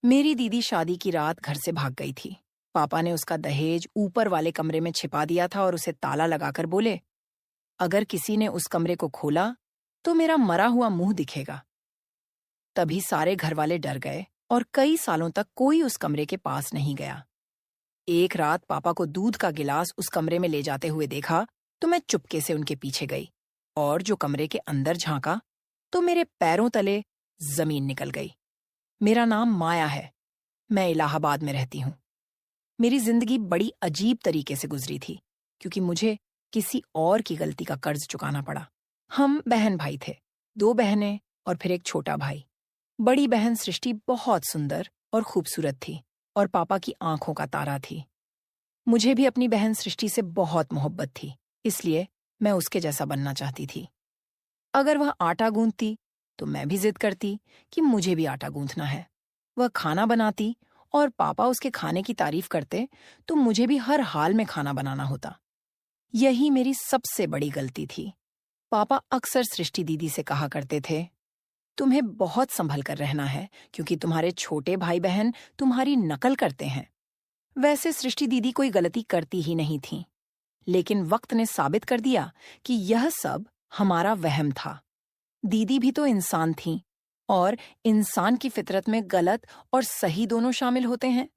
मेरी दीदी शादी की रात घर से भाग गई थी। पापा ने उसका दहेज ऊपर वाले कमरे में छिपा दिया था और उसे ताला लगाकर बोले, अगर किसी ने उस कमरे को खोला तो मेरा मरा हुआ मुंह दिखेगा। तभी सारे घरवाले डर गए और कई सालों तक कोई उस कमरे के पास नहीं गया। एक रात पापा को दूध का गिलास उस कमरे में ले जाते हुए देखा तो मैं चुपके से उनके पीछे गई और जो कमरे के अंदर झांका तो मेरे पैरों तले जमीन निकल गई। मेरा नाम माया है। मैं इलाहाबाद में रहती हूँ। मेरी जिंदगी बड़ी अजीब तरीके से गुजरी थी क्योंकि मुझे किसी और की गलती का कर्ज चुकाना पड़ा। हम बहन भाई थे, 2 बहनें और फिर एक छोटा भाई। बड़ी बहन सृष्टि बहुत सुंदर और खूबसूरत थी और पापा की आंखों का तारा थी। मुझे भी अपनी बहन सृष्टि से बहुत मोहब्बत थी, इसलिए मैं उसके जैसा बनना चाहती थी। अगर वह आटा गूंथती तो मैं भी जिद करती कि मुझे भी आटा गूंथना है। वह खाना बनाती और पापा उसके खाने की तारीफ करते तो मुझे भी हर हाल में खाना बनाना होता। यही मेरी सबसे बड़ी गलती थी। पापा अक्सर सृष्टि दीदी से कहा करते थे, तुम्हें बहुत संभल कर रहना है क्योंकि तुम्हारे छोटे भाई बहन तुम्हारी नकल करते हैं। वैसे सृष्टि दीदी कोई गलती करती ही नहीं थी, लेकिन वक्त ने साबित कर दिया कि यह सब हमारा वहम था। दीदी भी तो इंसान थी और इंसान की फितरत में गलत और सही दोनों शामिल होते हैं।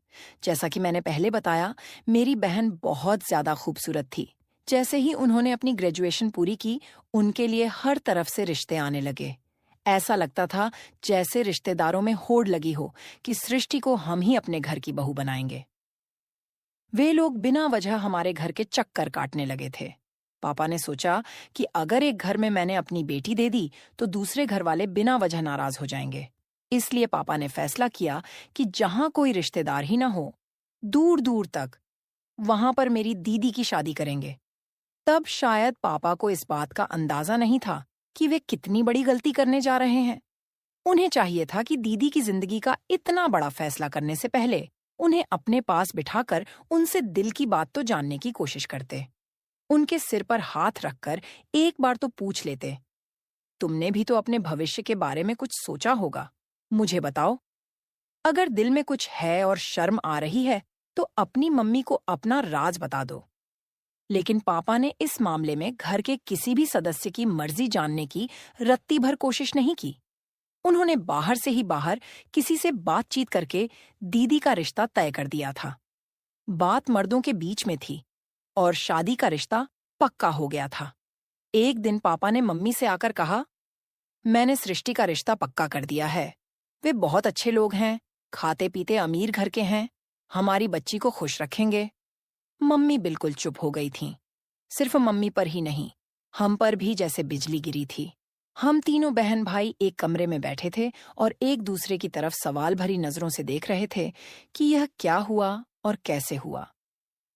जैसा कि मैंने पहले बताया, मेरी बहन बहुत ज्यादा खूबसूरत थी। जैसे ही उन्होंने अपनी ग्रेजुएशन पूरी की, उनके लिए हर तरफ से रिश्ते आने लगे। ऐसा लगता था जैसे रिश्तेदारों में होड़ लगी हो कि सृष्टि को हम ही अपने घर की बहू बनाएंगे। वे लोग बिना वजह हमारे घर के चक्कर काटने लगे थे। पापा ने सोचा कि अगर एक घर में मैंने अपनी बेटी दे दी तो दूसरे घर वाले बिना वजह नाराज हो जाएंगे। इसलिए पापा ने फैसला किया कि जहां कोई रिश्तेदार ही ना हो, दूर दूर तक, वहां पर मेरी दीदी की शादी करेंगे। तब शायद पापा को इस बात का अंदाजा नहीं था कि वे कितनी बड़ी गलती करने जा रहे हैं। उन्हें चाहिए था कि दीदी की जिंदगी का इतना बड़ा फैसला करने से पहले उन्हें अपने पास बिठाकर उनसे दिल की बात तो जानने की कोशिश करते। उनके सिर पर हाथ रखकर एक बार तो पूछ लेते, तुमने भी तो अपने भविष्य के बारे में कुछ सोचा होगा, मुझे बताओ। अगर दिल में कुछ है और शर्म आ रही है तो अपनी मम्मी को अपना राज बता दो। लेकिन पापा ने इस मामले में घर के किसी भी सदस्य की मर्जी जानने की रत्ती भर कोशिश नहीं की। उन्होंने बाहर से ही बाहर किसी से बातचीत करके दीदी का रिश्ता तय कर दिया था। बात मर्दों के बीच में थी और शादी का रिश्ता पक्का हो गया था। एक दिन पापा ने मम्मी से आकर कहा, मैंने सृष्टि का रिश्ता पक्का कर दिया है। वे बहुत अच्छे लोग हैं, खाते पीते अमीर घर के हैं, हमारी बच्ची को खुश रखेंगे। मम्मी बिल्कुल चुप हो गई थीं। सिर्फ मम्मी पर ही नहीं, हम पर भी जैसे बिजली गिरी थी। हम तीनों बहन भाई एक कमरे में बैठे थे और एक दूसरे की तरफ सवाल भरी नजरों से देख रहे थे कि यह क्या हुआ और कैसे हुआ।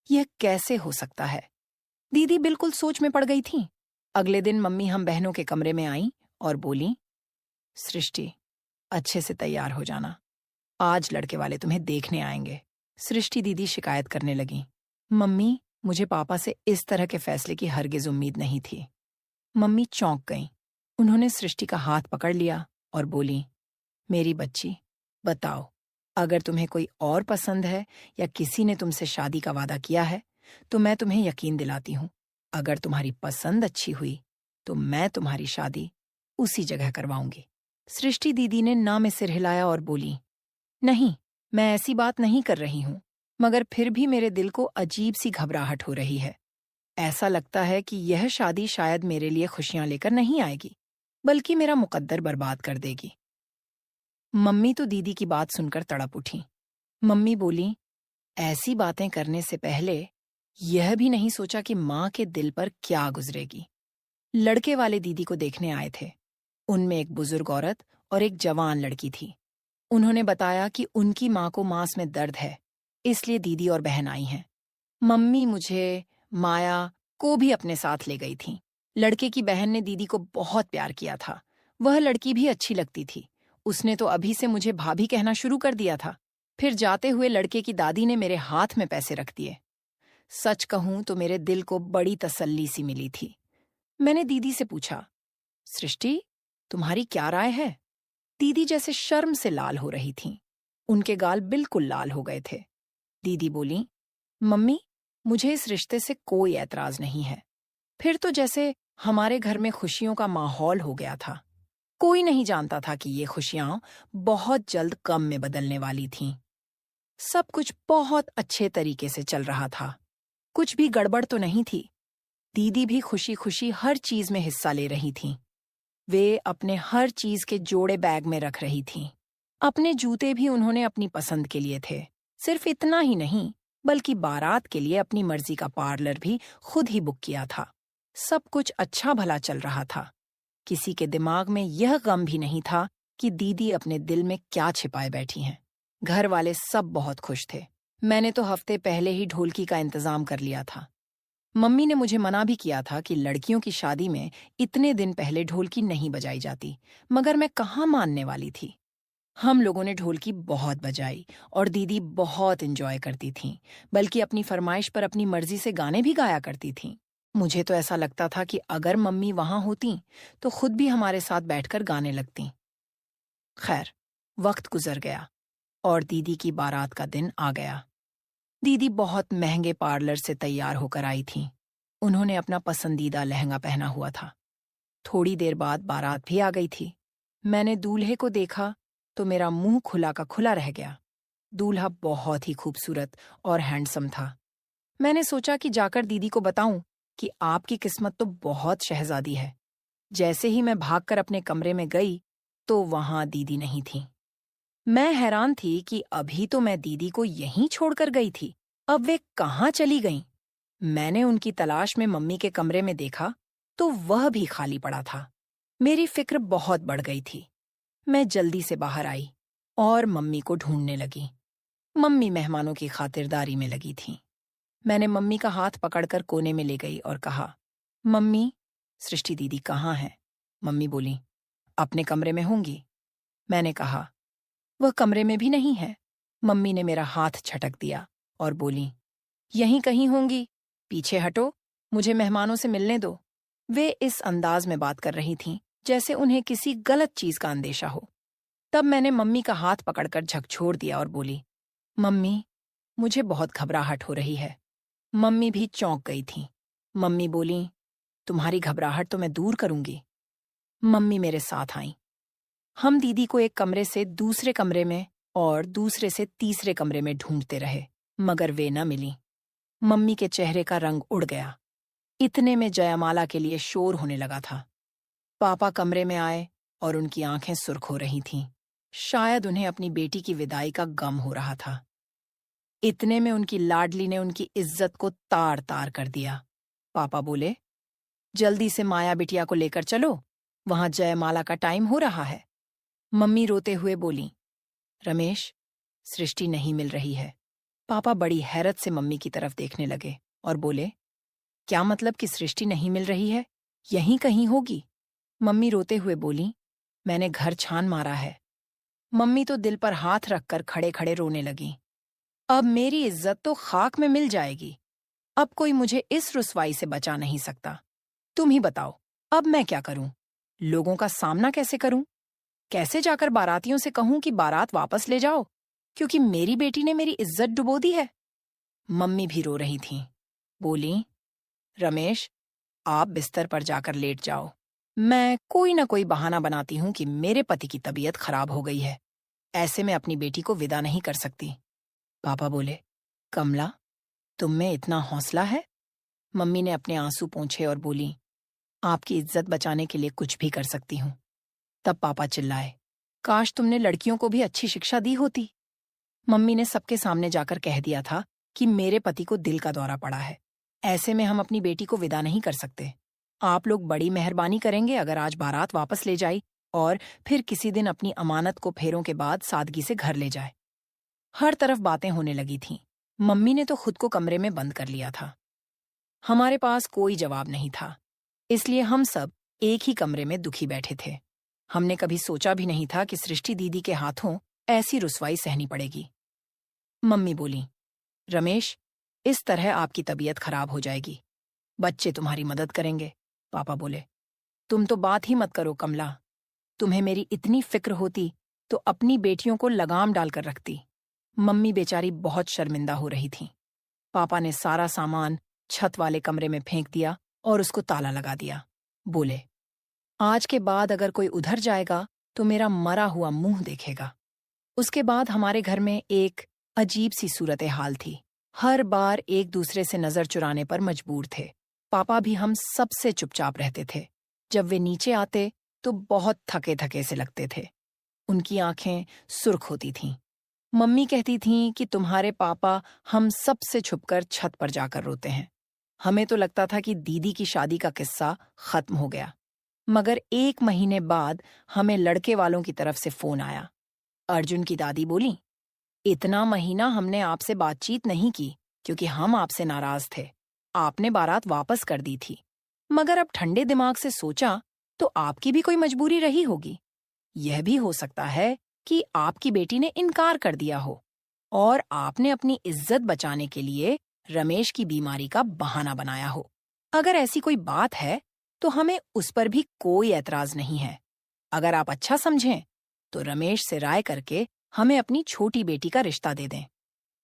यह कैसे हो सकता है? दीदी बिल्कुल सोच में पड़ गई थीं। अगले दिन मम्मी हम बहनों के कमरे में आईं और बोलीं, सृष्टि, अच्छे से तैयार हो जाना, आज लड़के वाले तुम्हें देखने आएंगे। सृष्टि दीदी शिकायत करने लगी, मम्मी, मुझे पापा से इस तरह के फैसले की हरगिज उम्मीद नहीं थी। मम्मी चौंक गईं। उन्होंने सृष्टि का हाथ पकड़ लिया और बोली, मेरी बच्ची, बताओ, अगर तुम्हें कोई और पसंद है या किसी ने तुमसे शादी का वादा किया है तो मैं तुम्हें यकीन दिलाती हूँ, अगर तुम्हारी पसंद अच्छी हुई तो मैं तुम्हारी शादी उसी जगह करवाऊंगी। सृष्टि दीदी ने ना में सिर हिलाया और बोली, नहीं, मैं ऐसी बात नहीं कर रही हूँ, मगर फिर भी मेरे दिल को अजीब सी घबराहट हो रही है। ऐसा लगता है कि यह शादी शायद मेरे लिए खुशियां लेकर नहीं आएगी, बल्कि मेरा मुकद्दर बर्बाद कर देगी। मम्मी तो दीदी की बात सुनकर तड़प उठी। मम्मी बोली, ऐसी बातें करने से पहले यह भी नहीं सोचा कि माँ के दिल पर क्या गुजरेगी। लड़के वाले दीदी को देखने आए थे। उनमें एक बुजुर्ग औरत और एक जवान लड़की थी। उन्होंने बताया कि उनकी माँ को मांस में दर्द है, इसलिए दीदी और बहन आई हैं। मम्मी मुझे, माया को भी अपने साथ ले गई थी। लड़के की बहन ने दीदी को बहुत प्यार किया था। वह लड़की भी अच्छी लगती थी। उसने तो अभी से मुझे भाभी कहना शुरू कर दिया था। फिर जाते हुए लड़के की दादी ने मेरे हाथ में पैसे रख दिए। सच कहूं तो मेरे दिल को बड़ी तसल्ली सी मिली थी। मैंने दीदी से पूछा, सृष्टि, तुम्हारी क्या राय है? दीदी जैसे शर्म से लाल हो रही थीं। उनके गाल बिल्कुल लाल हो गए थे। दीदी बोली, मम्मी, मुझे इस रिश्ते से कोई ऐतराज नहीं है। फिर तो जैसे हमारे घर में खुशियों का माहौल हो गया था। कोई नहीं जानता था कि ये खुशियां बहुत जल्द गम में बदलने वाली थीं। सब कुछ बहुत अच्छे तरीके से चल रहा था। कुछ भी गड़बड़ तो नहीं थी। दीदी भी खुशी खुशी हर चीज में हिस्सा ले रही थीं। वे अपने हर चीज के जोड़े बैग में रख रही थीं। अपने जूते भी उन्होंने अपनी पसंद के लिए थे। सिर्फ इतना ही नहीं, बल्कि बारात के लिए अपनी मर्जी का पार्लर भी खुद ही बुक किया था। सब कुछ अच्छा भला चल रहा था। किसी के दिमाग में यह गम भी नहीं था कि दीदी अपने दिल में क्या छिपाए बैठी हैं। घर वाले सब बहुत खुश थे। मैंने तो हफ्ते पहले ही ढोलकी का इंतजाम कर लिया था। मम्मी ने मुझे मना भी किया था कि लड़कियों की शादी में इतने दिन पहले ढोलकी नहीं बजाई जाती, मगर मैं कहाँ मानने वाली थी। हम लोगों ने ढोलकी बहुत बजाई और दीदी बहुत एंजॉय करती थीं, बल्कि अपनी फरमाइश पर अपनी मर्जी से गाने भी गाया करती थीं। मुझे तो ऐसा लगता था कि अगर मम्मी वहां होती तो खुद भी हमारे साथ बैठकर गाने लगतीं। खैर, वक्त गुजर गया और दीदी की बारात का दिन आ गया। दीदी बहुत महंगे पार्लर से तैयार होकर आई थीं। उन्होंने अपना पसंदीदा लहंगा पहना हुआ था। थोड़ी देर बाद बारात भी आ गई थी। मैंने दूल्हे को देखा तो मेरा मुंह खुला का खुला रह गया। दूल्हा बहुत ही खूबसूरत और हैंडसम था। मैंने सोचा कि जाकर दीदी को बताऊं कि आपकी किस्मत तो बहुत शहजादी है। जैसे ही मैं भागकर अपने कमरे में गई तो वहां दीदी नहीं थी। मैं हैरान थी कि अभी तो मैं दीदी को यहीं छोड़कर गई थी, अब वे कहाँ चली गईं? मैंने उनकी तलाश में मम्मी के कमरे में देखा तो वह भी खाली पड़ा था। मेरी फिक्र बहुत बढ़ गई थी। मैं जल्दी से बाहर आई और मम्मी को ढूंढने लगी। मम्मी मेहमानों की खातिरदारी में लगी थीं। मैंने मम्मी का हाथ पकड़कर कोने में ले गई और कहा, मम्मी, सृष्टि दीदी कहाँ है? मम्मी बोली, अपने कमरे में होंगी। मैंने कहा, वह कमरे में भी नहीं है। मम्मी ने मेरा हाथ झटक दिया और बोली, यहीं कहीं होंगी, पीछे हटो, मुझे मेहमानों से मिलने दो। वे इस अंदाज में बात कर रही थीं जैसे उन्हें किसी गलत चीज का अंदेशा हो। तब मैंने मम्मी का हाथ पकड़कर झकझोर दिया और बोली, मम्मी, मुझे बहुत घबराहट हो रही है। मम्मी भी चौंक गई थीं। मम्मी बोली, तुम्हारी घबराहट तो मैं दूर करूंगी। मम्मी मेरे साथ आईं। हम दीदी को एक कमरे से दूसरे कमरे में और दूसरे से तीसरे कमरे में ढूंढते रहे, मगर वे न मिली। मम्मी के चेहरे का रंग उड़ गया। इतने में जयमाला के लिए शोर होने लगा था। पापा कमरे में आए और उनकी आंखें सुर्ख हो रही थीं। शायद उन्हें अपनी बेटी की विदाई का गम हो रहा था। इतने में उनकी लाडली ने उनकी इज्जत को तार तार कर दिया। पापा बोले, जल्दी से माया बिटिया को लेकर चलो, वहां जयमाला का टाइम हो रहा है। मम्मी रोते हुए बोली, रमेश, सृष्टि नहीं मिल रही है। पापा बड़ी हैरत से मम्मी की तरफ देखने लगे और बोले, क्या मतलब कि सृष्टि नहीं मिल रही है? यहीं कहीं होगी। मम्मी रोते हुए बोली, मैंने घर छान मारा है। मम्मी तो दिल पर हाथ रखकर खड़े खड़े रोने लगी। अब मेरी इज्जत तो खाक में मिल जाएगी। अब कोई मुझे इस रुसवाई से बचा नहीं सकता। तुम ही बताओ, अब मैं क्या करूं? लोगों का सामना कैसे करूं? कैसे जाकर बारातियों से कहूं कि बारात वापस ले जाओ, क्योंकि मेरी बेटी ने मेरी इज्जत डुबो दी है? मम्मी भी रो रही थीं। बोली, रमेश, आप बिस्तर पर जाकर लेट जाओ। मैं कोई ना कोई बहाना बनाती हूं कि मेरे पति की तबीयत खराब हो गई है। ऐसे में अपनी बेटी को विदा नहीं कर सकती। पापा बोले, कमला, तुम में इतना हौसला है? मम्मी ने अपने आंसू पोंछे और बोली, आपकी इज्जत बचाने के लिए कुछ भी कर सकती हूँ। तब पापा चिल्लाए, काश तुमने लड़कियों को भी अच्छी शिक्षा दी होती। मम्मी ने सबके सामने जाकर कह दिया था कि मेरे पति को दिल का दौरा पड़ा है। ऐसे में हम अपनी बेटी को विदा नहीं कर सकते। आप लोग बड़ी मेहरबानी करेंगे अगर आज बारात वापस ले जाई और फिर किसी दिन अपनी अमानत को फेरों के बाद सादगी से घर ले जाए। हर तरफ बातें होने लगी थीं। मम्मी ने तो खुद को कमरे में बंद कर लिया था। हमारे पास कोई जवाब नहीं था, इसलिए हम सब एक ही कमरे में दुखी बैठे थे। हमने कभी सोचा भी नहीं था कि सृष्टि दीदी के हाथों ऐसी रुसवाई सहनी पड़ेगी। मम्मी बोली, रमेश, इस तरह आपकी तबीयत खराब हो जाएगी। बच्चे तुम्हारी मदद करेंगे। पापा बोले, तुम तो बात ही मत करो कमला। तुम्हें मेरी इतनी फिक्र होती तो अपनी बेटियों को लगाम डालकर रखती। मम्मी बेचारी बहुत शर्मिंदा हो रही थी। पापा ने सारा सामान छत वाले कमरे में फेंक दिया और उसको ताला लगा दिया। बोले, आज के बाद अगर कोई उधर जाएगा तो मेरा मरा हुआ मुंह देखेगा। उसके बाद हमारे घर में एक अजीब सी सूरत हाल थी। हर बार एक दूसरे से नजर चुराने पर मजबूर थे। पापा भी हम सबसे चुपचाप रहते थे। जब वे नीचे आते तो बहुत थके थके से लगते थे। उनकी आंखें सुर्ख होती थीं। मम्मी कहती थीं कि तुम्हारे पापा हम सबसे छुपकर छत पर जाकर रोते हैं। हमें तो लगता था कि दीदी की शादी का किस्सा खत्म हो गया। मगर 1 महीने बाद हमें लड़के वालों की तरफ से फोन आया। अर्जुन की दादी बोली, इतना महीना हमने आपसे बातचीत नहीं की क्योंकि हम आपसे नाराज थे। आपने बारात वापस कर दी थी, मगर अब ठंडे दिमाग से सोचा तो आपकी भी कोई मजबूरी रही होगी। यह भी हो सकता है कि आपकी बेटी ने इनकार कर दिया हो और आपने अपनी इज्जत बचाने के लिए रमेश की बीमारी का बहाना बनाया हो। अगर ऐसी कोई बात है तो हमें उस पर भी कोई ऐतराज नहीं है। अगर आप अच्छा समझें तो रमेश से राय करके हमें अपनी छोटी बेटी का रिश्ता दे दें,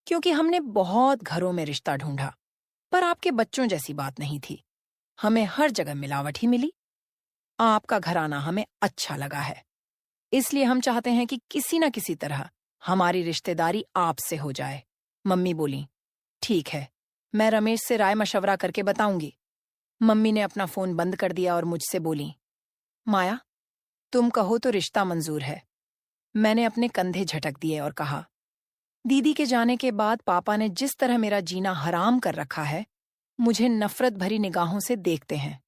क्योंकि हमने बहुत घरों में रिश्ता ढूंढा पर आपके बच्चों जैसी बात नहीं थी। हमें हर जगह मिलावट ही मिली। आपका घराना हमें अच्छा लगा है, इसलिए हम चाहते हैं कि किसी न किसी तरह हमारी रिश्तेदारी आपसे हो जाए। मम्मी बोली, ठीक है, मैं रमेश से राय मशवरा करके बताऊंगी। मम्मी ने अपना फोन बंद कर दिया और मुझसे बोली, माया, तुम कहो तो रिश्ता मंजूर है। मैंने अपने कंधे झटक दिए और कहा, दीदी के जाने के बाद पापा ने जिस तरह मेरा जीना हराम कर रखा है, मुझे नफरत भरी निगाहों से देखते हैं।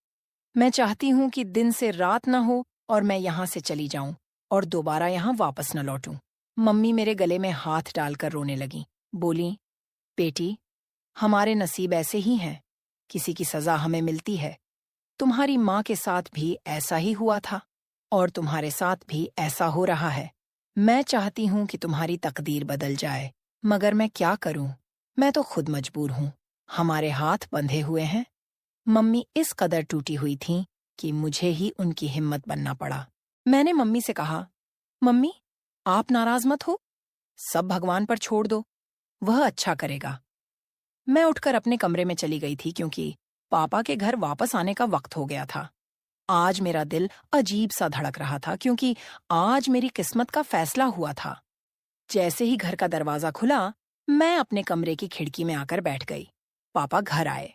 मैं चाहती हूं कि दिन से रात न हो और मैं यहां से चली जाऊं और दोबारा यहां वापस न लौटूं। मम्मी मेरे गले में हाथ डालकर रोने लगी। बोली, बेटी, हमारे नसीब ऐसे ही हैं, किसी की सजा हमें मिलती है। तुम्हारी माँ के साथ भी ऐसा ही हुआ था और तुम्हारे साथ भी ऐसा हो रहा है। मैं चाहती हूं कि तुम्हारी तकदीर बदल जाए, मगर मैं क्या करूं? मैं तो खुद मजबूर हूं। हमारे हाथ बंधे हुए हैं। मम्मी इस कदर टूटी हुई थीं कि मुझे ही उनकी हिम्मत बनना पड़ा। मैंने मम्मी से कहा, मम्मी, आप नाराज मत हो, सब भगवान पर छोड़ दो, वह अच्छा करेगा। मैं उठकर अपने कमरे में चली गई थी क्योंकि पापा के घर वापस आने का वक्त हो गया था। आज मेरा दिल अजीब सा धड़क रहा था क्योंकि आज मेरी किस्मत का फैसला हुआ था। जैसे ही घर का दरवाजा खुला, मैं अपने कमरे की खिड़की में आकर बैठ गई। पापा घर आए।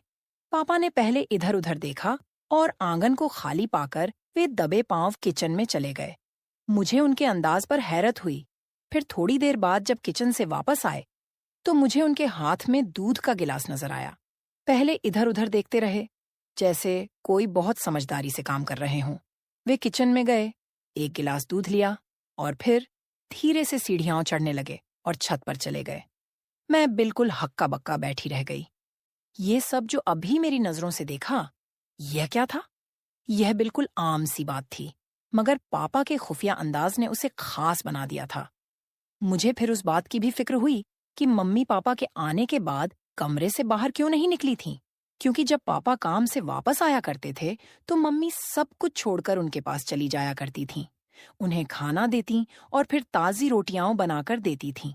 पापा ने पहले इधर-उधर देखा और आंगन को खाली पाकर वे दबे पांव किचन में चले गए। मुझे उनके अंदाज पर हैरत हुई। फिर थोड़ी देर बाद जब किचन से वापस आए तो मुझे उनके हाथ में दूध का गिलास नजर आया। पहले इधर-उधर देखते रहे, जैसे कोई बहुत समझदारी से काम कर रहे हों। वे किचन में गए, एक गिलास दूध लिया और फिर धीरे से सीढ़ियां चढ़ने लगे और छत पर चले गए। मैं बिल्कुल हक्का बक्का बैठी रह गई। ये सब जो अभी मेरी नजरों से देखा, यह क्या था? यह बिल्कुल आम सी बात थी, मगर पापा के खुफिया अंदाज ने उसे खास बना दिया था। मुझे फिर उस बात की भी फिक्र हुई कि मम्मी पापा के आने के बाद कमरे से बाहर क्यों नहीं निकली थीं, क्योंकि जब पापा काम से वापस आया करते थे तो मम्मी सब कुछ छोड़कर उनके पास चली जाया करती थीं। उन्हें खाना देती और फिर ताज़ी रोटियां बनाकर देती थीं।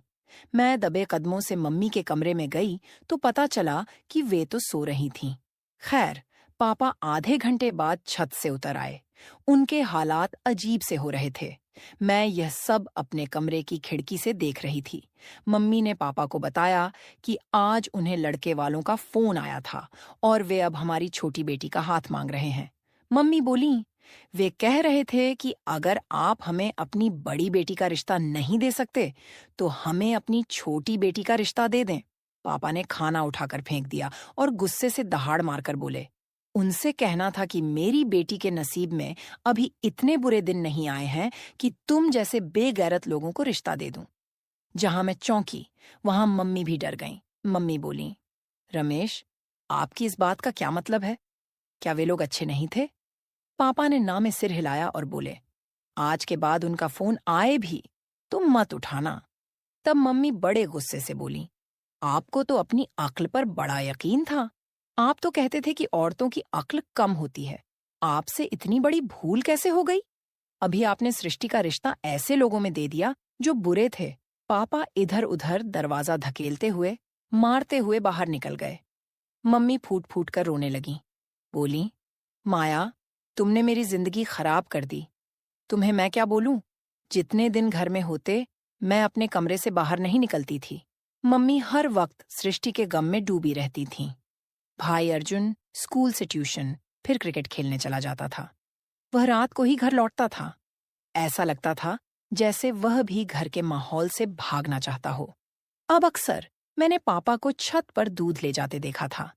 मैं दबे कदमों से मम्मी के कमरे में गई तो पता चला कि वे तो सो रही थीं। खैर, पापा आधे घंटे बाद छत से उतर आए। उनके हालात अजीब से हो रहे थे। मैं यह सब अपने कमरे की खिड़की से देख रही थी। मम्मी ने पापा को बताया कि आज उन्हें लड़के वालों का फोन आया था और वे अब हमारी छोटी बेटी का हाथ मांग रहे हैं। मम्मी बोली, वे कह रहे थे कि अगर आप हमें अपनी बड़ी बेटी का रिश्ता नहीं दे सकते तो हमें अपनी छोटी बेटी का रिश्ता दे दें। पापा ने खाना उठाकर फेंक दिया और गुस्से से दहाड़ मारकर बोले, उनसे कहना था कि मेरी बेटी के नसीब में अभी इतने बुरे दिन नहीं आए हैं कि तुम जैसे बेगैरत लोगों को रिश्ता दे दूं। जहां मैं चौंकी, वहां मम्मी भी डर गईं। मम्मी बोली, रमेश, आपकी इस बात का क्या मतलब है? क्या वे लोग अच्छे नहीं थे? पापा ने ना में सिर हिलाया और बोले, आज के बाद उनका फोन आए भी तुम मत उठाना। तब मम्मी बड़े गुस्से से बोली, आपको तो अपनी अक्ल पर बड़ा यकीन था। आप तो कहते थे कि औरतों की अक्ल कम होती है। आपसे इतनी बड़ी भूल कैसे हो गई? अभी आपने सृष्टि का रिश्ता ऐसे लोगों में दे दिया जो बुरे थे। पापा इधर उधर दरवाजा धकेलते हुए, मारते हुए बाहर निकल गए। मम्मी फूट फूट कर रोने लगी। बोली, माया, तुमने मेरी जिंदगी खराब कर दी। तुम्हें मैं क्या बोलूं? जितने दिन घर में होते, मैं अपने कमरे से बाहर नहीं निकलती थी। मम्मी हर वक्त सृष्टि के गम में डूबी रहती थीं। भाई अर्जुन स्कूल से ट्यूशन, फिर क्रिकेट खेलने चला जाता था। वह रात को ही घर लौटता था। ऐसा लगता था जैसे वह भी घर के माहौल से भागना चाहता हो। अब अक्सर मैंने पापा को छत पर दूध ले जाते देखा था।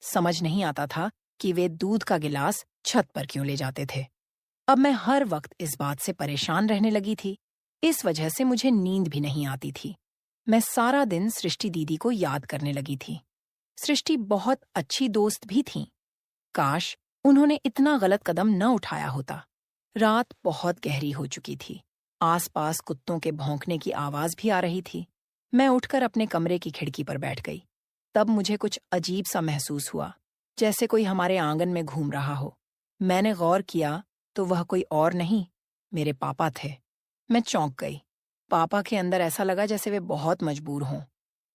समझ नहीं आता था कि वे दूध का गिलास छत पर क्यों ले जाते थे। अब मैं हर वक्त इस बात से परेशान रहने लगी थी। इस वजह से मुझे नींद भी नहीं आती थी। मैं सारा दिन सृष्टि दीदी को याद करने लगी थी। सृष्टि बहुत अच्छी दोस्त भी थीं। काश उन्होंने इतना गलत कदम न उठाया होता। रात बहुत गहरी हो चुकी थी। आसपास कुत्तों के भौंकने की आवाज भी आ रही थी। मैं उठकर अपने कमरे की खिड़की पर बैठ गई। तब मुझे कुछ अजीब सा महसूस हुआ, जैसे कोई हमारे आंगन में घूम रहा हो। मैंने गौर किया तो वह कोई और नहीं, मेरे पापा थे। मैं चौंक गई। पापा के अंदर ऐसा लगा जैसे वे बहुत मजबूर हों।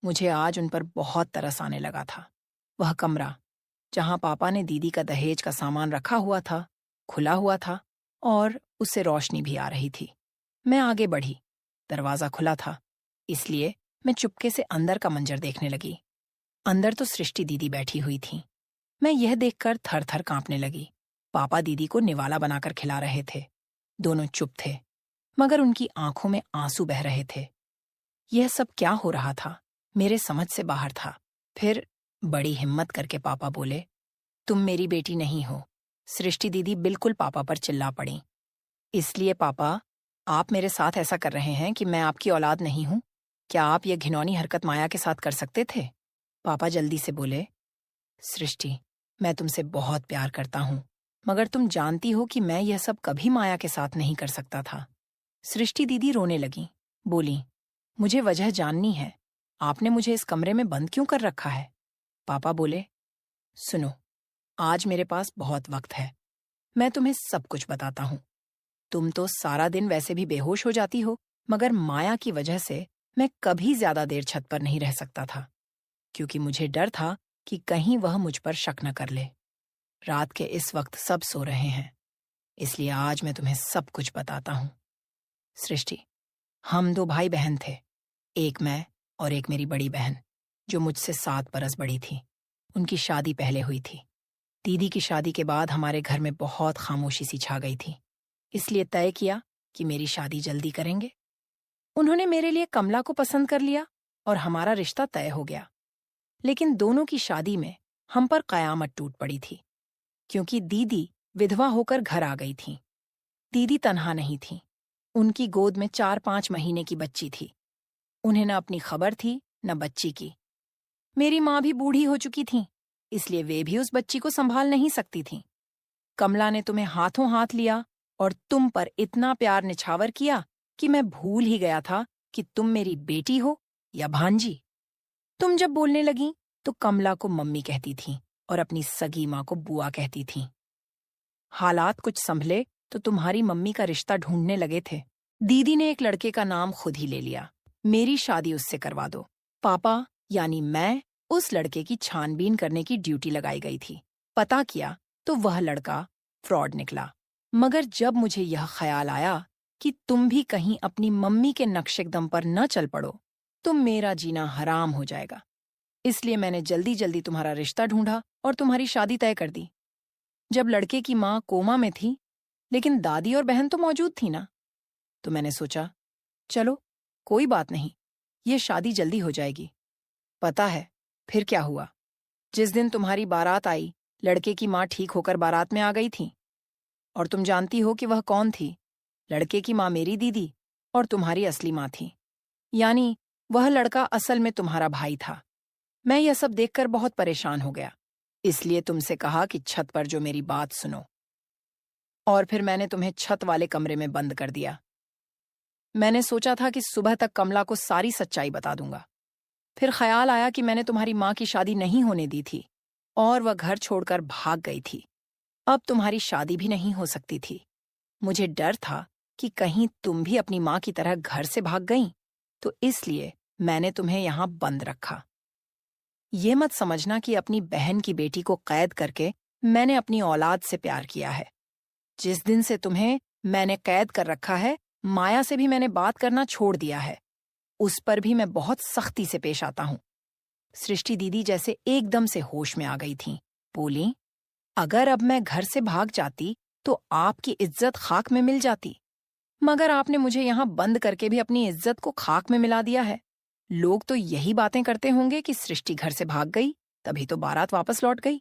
मुझे आज उन पर बहुत तरस आने लगा था। वह कमरा जहां पापा ने दीदी का दहेज का सामान रखा हुआ था, खुला हुआ था और उससे रोशनी भी आ रही थी। मैं आगे बढ़ी। दरवाजा खुला था, इसलिए मैं चुपके से अंदर का मंजर देखने लगी। अंदर तो सृष्टि दीदी बैठी हुई थी। मैं यह देखकर थर थर कांपने लगी। पापा दीदी को निवाला बनाकर खिला रहे थे। दोनों चुप थे, मगर उनकी आंखों में आंसू बह रहे थे। यह सब क्या हो रहा था, मेरे समझ से बाहर था। फिर बड़ी हिम्मत करके पापा बोले, तुम मेरी बेटी नहीं हो। सृष्टि दीदी बिल्कुल पापा पर चिल्ला पड़ी। इसलिए पापा, आप मेरे साथ ऐसा कर रहे हैं कि मैं आपकी औलाद नहीं हूं? क्या आप यह घिनौनी हरकत माया के साथ कर सकते थे? पापा जल्दी से बोले, सृष्टि, मैं तुमसे बहुत प्यार करता हूं, मगर तुम जानती हो कि मैं यह सब कभी माया के साथ नहीं कर सकता था। सृष्टि दीदी रोने लगी। बोली, मुझे वजह जाननी है। आपने मुझे इस कमरे में बंद क्यों कर रखा है? पापा बोले, सुनो, आज मेरे पास बहुत वक्त है। मैं तुम्हें सब कुछ बताता हूं। तुम तो सारा दिन वैसे भी बेहोश हो जाती हो, मगर माया की वजह से मैं कभी ज्यादा देर छत पर नहीं रह सकता था, क्योंकि मुझे डर था कि कहीं वह मुझ पर शक न कर ले। रात के इस वक्त सब सो रहे हैं, इसलिए आज मैं तुम्हें सब कुछ बताता हूं। सृष्टि, हम दो भाई बहन थे। एक मैं और एक मेरी बड़ी बहन, जो मुझसे 7 बरस बड़ी थी। उनकी शादी पहले हुई थी। दीदी की शादी के बाद हमारे घर में बहुत खामोशी सी छा गई थी, इसलिए तय किया कि मेरी शादी जल्दी करेंगे। उन्होंने मेरे लिए कमला को पसंद कर लिया और हमारा रिश्ता तय हो गया। लेकिन दोनों की शादी में हम पर कयामत टूट पड़ी थी, क्योंकि दीदी विधवा होकर घर आ गई थी। दीदी तन्हा नहीं थी। उनकी गोद में 4-5 महीने की बच्ची थी। उन्हें न अपनी खबर थी न बच्ची की। मेरी माँ भी बूढ़ी हो चुकी थी, इसलिए वे भी उस बच्ची को संभाल नहीं सकती थीं। कमला ने तुम्हें हाथों हाथ लिया और तुम पर इतना प्यार निछावर किया कि मैं भूल ही गया था कि तुम मेरी बेटी हो या भांजी। तुम जब बोलने लगी तो कमला को मम्मी कहती थी और अपनी सगी माँ को बुआ कहती थी। हालात कुछ संभले तो तुम्हारी मम्मी का रिश्ता ढूंढने लगे थे। दीदी ने एक लड़के का नाम खुद ही ले लिया। मेरी शादी उससे करवा दो। पापा यानी मैं उस लड़के की छानबीन करने की ड्यूटी लगाई गई थी। पता किया तो वह लड़का फ्रॉड निकला। मगर जब मुझे यह ख्याल आया कि तुम भी कहीं अपनी मम्मी के नक्शेकदम पर न चल पड़ो तो मेरा जीना हराम हो जाएगा, इसलिए मैंने जल्दी जल्दी तुम्हारा रिश्ता ढूंढा और तुम्हारी शादी तय कर दी। जब लड़के की माँ कोमा में थी, लेकिन दादी और बहन तो मौजूद थी ना, तो मैंने सोचा, चलो कोई बात नहीं, ये शादी जल्दी हो जाएगी। पता है फिर क्या हुआ? जिस दिन तुम्हारी बारात आई, लड़के की माँ ठीक होकर बारात में आ गई थी। और तुम जानती हो कि वह कौन थी? लड़के की माँ मेरी दीदी और तुम्हारी असली माँ थी। यानी वह लड़का असल में तुम्हारा भाई था। मैं यह सब देखकर बहुत परेशान हो गया, इसलिए तुमसे कहा कि छत पर जो मेरी बात सुनो। और फिर मैंने तुम्हें छत वाले कमरे में बंद कर दिया। मैंने सोचा था कि सुबह तक कमला को सारी सच्चाई बता दूंगा। फिर ख्याल आया कि मैंने तुम्हारी माँ की शादी नहीं होने दी थी और वह घर छोड़कर भाग गई थी। अब तुम्हारी शादी भी नहीं हो सकती थी। मुझे डर था कि कहीं तुम भी अपनी माँ की तरह घर से भाग गईं, तो इसलिए मैंने तुम्हें यहाँ बंद रखा। ये मत समझना कि अपनी बहन की बेटी को कैद करके मैंने अपनी औलाद से प्यार किया है। जिस दिन से तुम्हें मैंने कैद कर रखा है, माया से भी मैंने बात करना छोड़ दिया है। उस पर भी मैं बहुत सख्ती से पेश आता हूँ। सृष्टि दीदी जैसे एकदम से होश में आ गई थीं। बोली, अगर अब मैं घर से भाग जाती तो आपकी इज्जत खाक में मिल जाती, मगर आपने मुझे यहाँ बंद करके भी अपनी इज्जत को खाक में मिला दिया है। लोग तो यही बातें करते होंगे कि सृष्टि घर से भाग गई, तभी तो बारात वापस लौट गई।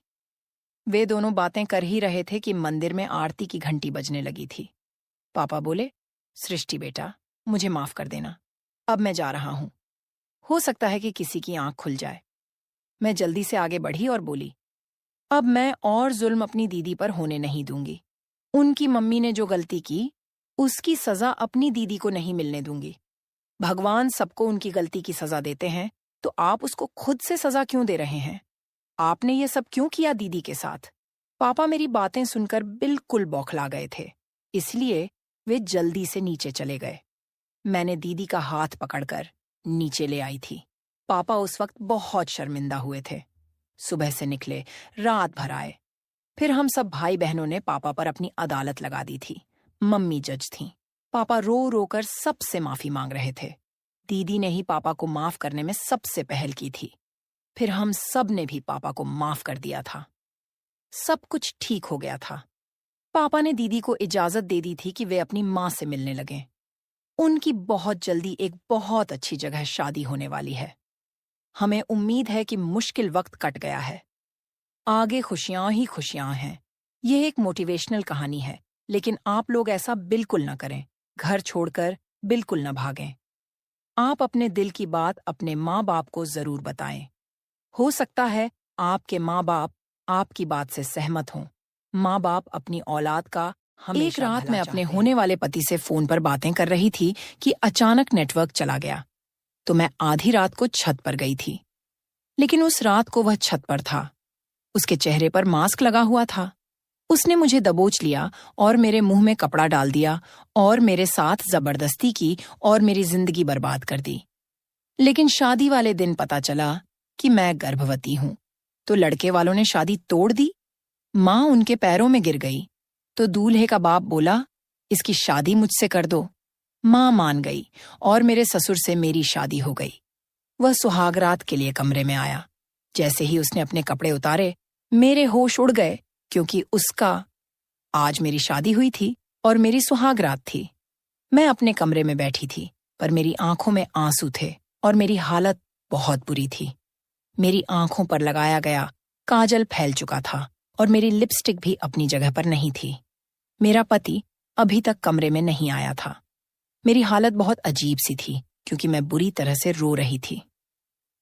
वे दोनों बातें कर ही रहे थे कि मंदिर में आरती की घंटी बजने लगी थी। पापा बोले, सृष्टि बेटा, मुझे माफ कर देना, अब मैं जा रहा हूं। हो सकता है कि किसी की आंख खुल जाए। मैं जल्दी से आगे बढ़ी और बोली, अब मैं और जुल्म अपनी दीदी पर होने नहीं दूंगी। उनकी मम्मी ने जो गलती की, उसकी सजा अपनी दीदी को नहीं मिलने दूंगी। भगवान सबको उनकी गलती की सजा देते हैं, तो आप उसको खुद से सजा क्यों दे रहे हैं? आपने ये सब क्यों किया दीदी के साथ? पापा मेरी बातें सुनकर बिल्कुल बौखला गए थे, इसलिए वे जल्दी से नीचे चले गए। मैंने दीदी का हाथ पकड़कर नीचे ले आई थी। पापा उस वक्त बहुत शर्मिंदा हुए थे। सुबह से निकले, रात भर आए। फिर हम सब भाई बहनों ने पापा पर अपनी अदालत लगा दी थी। मम्मी जज थीं। पापा रो रो कर सबसे माफी मांग रहे थे। दीदी ने ही पापा को माफ करने में सबसे पहल की थी। फिर हम सब ने भी पापा को माफ कर दिया था। सब कुछ ठीक हो गया था। पापा ने दीदी को इजाजत दे दी थी कि वे अपनी माँ से मिलने लगें। उनकी बहुत जल्दी एक बहुत अच्छी जगह शादी होने वाली है। हमें उम्मीद है कि मुश्किल वक्त कट गया है। आगे खुशियां ही खुशियां हैं। यह एक मोटिवेशनल कहानी है, लेकिन आप लोग ऐसा बिल्कुल न करें। घर छोड़कर बिल्कुल न भागें। आप अपने दिल की बात अपने माँ बाप को जरूर बताएं। हो सकता है आपके माँ बाप आपकी बात से सहमत हों। माँ बाप अपनी औलाद का हमेशा एक रात मैं अपने होने वाले पति से फोन पर बातें कर रही थी कि अचानक नेटवर्क चला गया, तो मैं आधी रात को छत पर गई थी। लेकिन उस रात को वह छत पर था। उसके चेहरे पर मास्क लगा हुआ था। उसने मुझे दबोच लिया और मेरे मुंह में कपड़ा डाल दिया और मेरे साथ जबरदस्ती की और मेरी जिंदगी बर्बाद कर दी। लेकिन शादी वाले दिन पता चला कि मैं गर्भवती हूं, तो लड़के वालों ने शादी तोड़ दी। माँ उनके पैरों में गिर गई, तो दूल्हे का बाप बोला, इसकी शादी मुझसे कर दो। माँ मान गई और मेरे ससुर से मेरी शादी हो गई। वह सुहागरात के लिए कमरे में आया। जैसे ही उसने अपने कपड़े उतारे, मेरे होश उड़ गए, क्योंकि आज मेरी शादी हुई थी और मेरी सुहागरात थी। मैं अपने कमरे में बैठी थी, पर मेरी आंखों में आंसू थे और मेरी हालत बहुत बुरी थी। मेरी आंखों पर लगाया गया काजल फैल चुका था और मेरी लिपस्टिक भी अपनी जगह पर नहीं थी। मेरा पति अभी तक कमरे में नहीं आया था। मेरी हालत बहुत अजीब सी थी, क्योंकि मैं बुरी तरह से रो रही थी।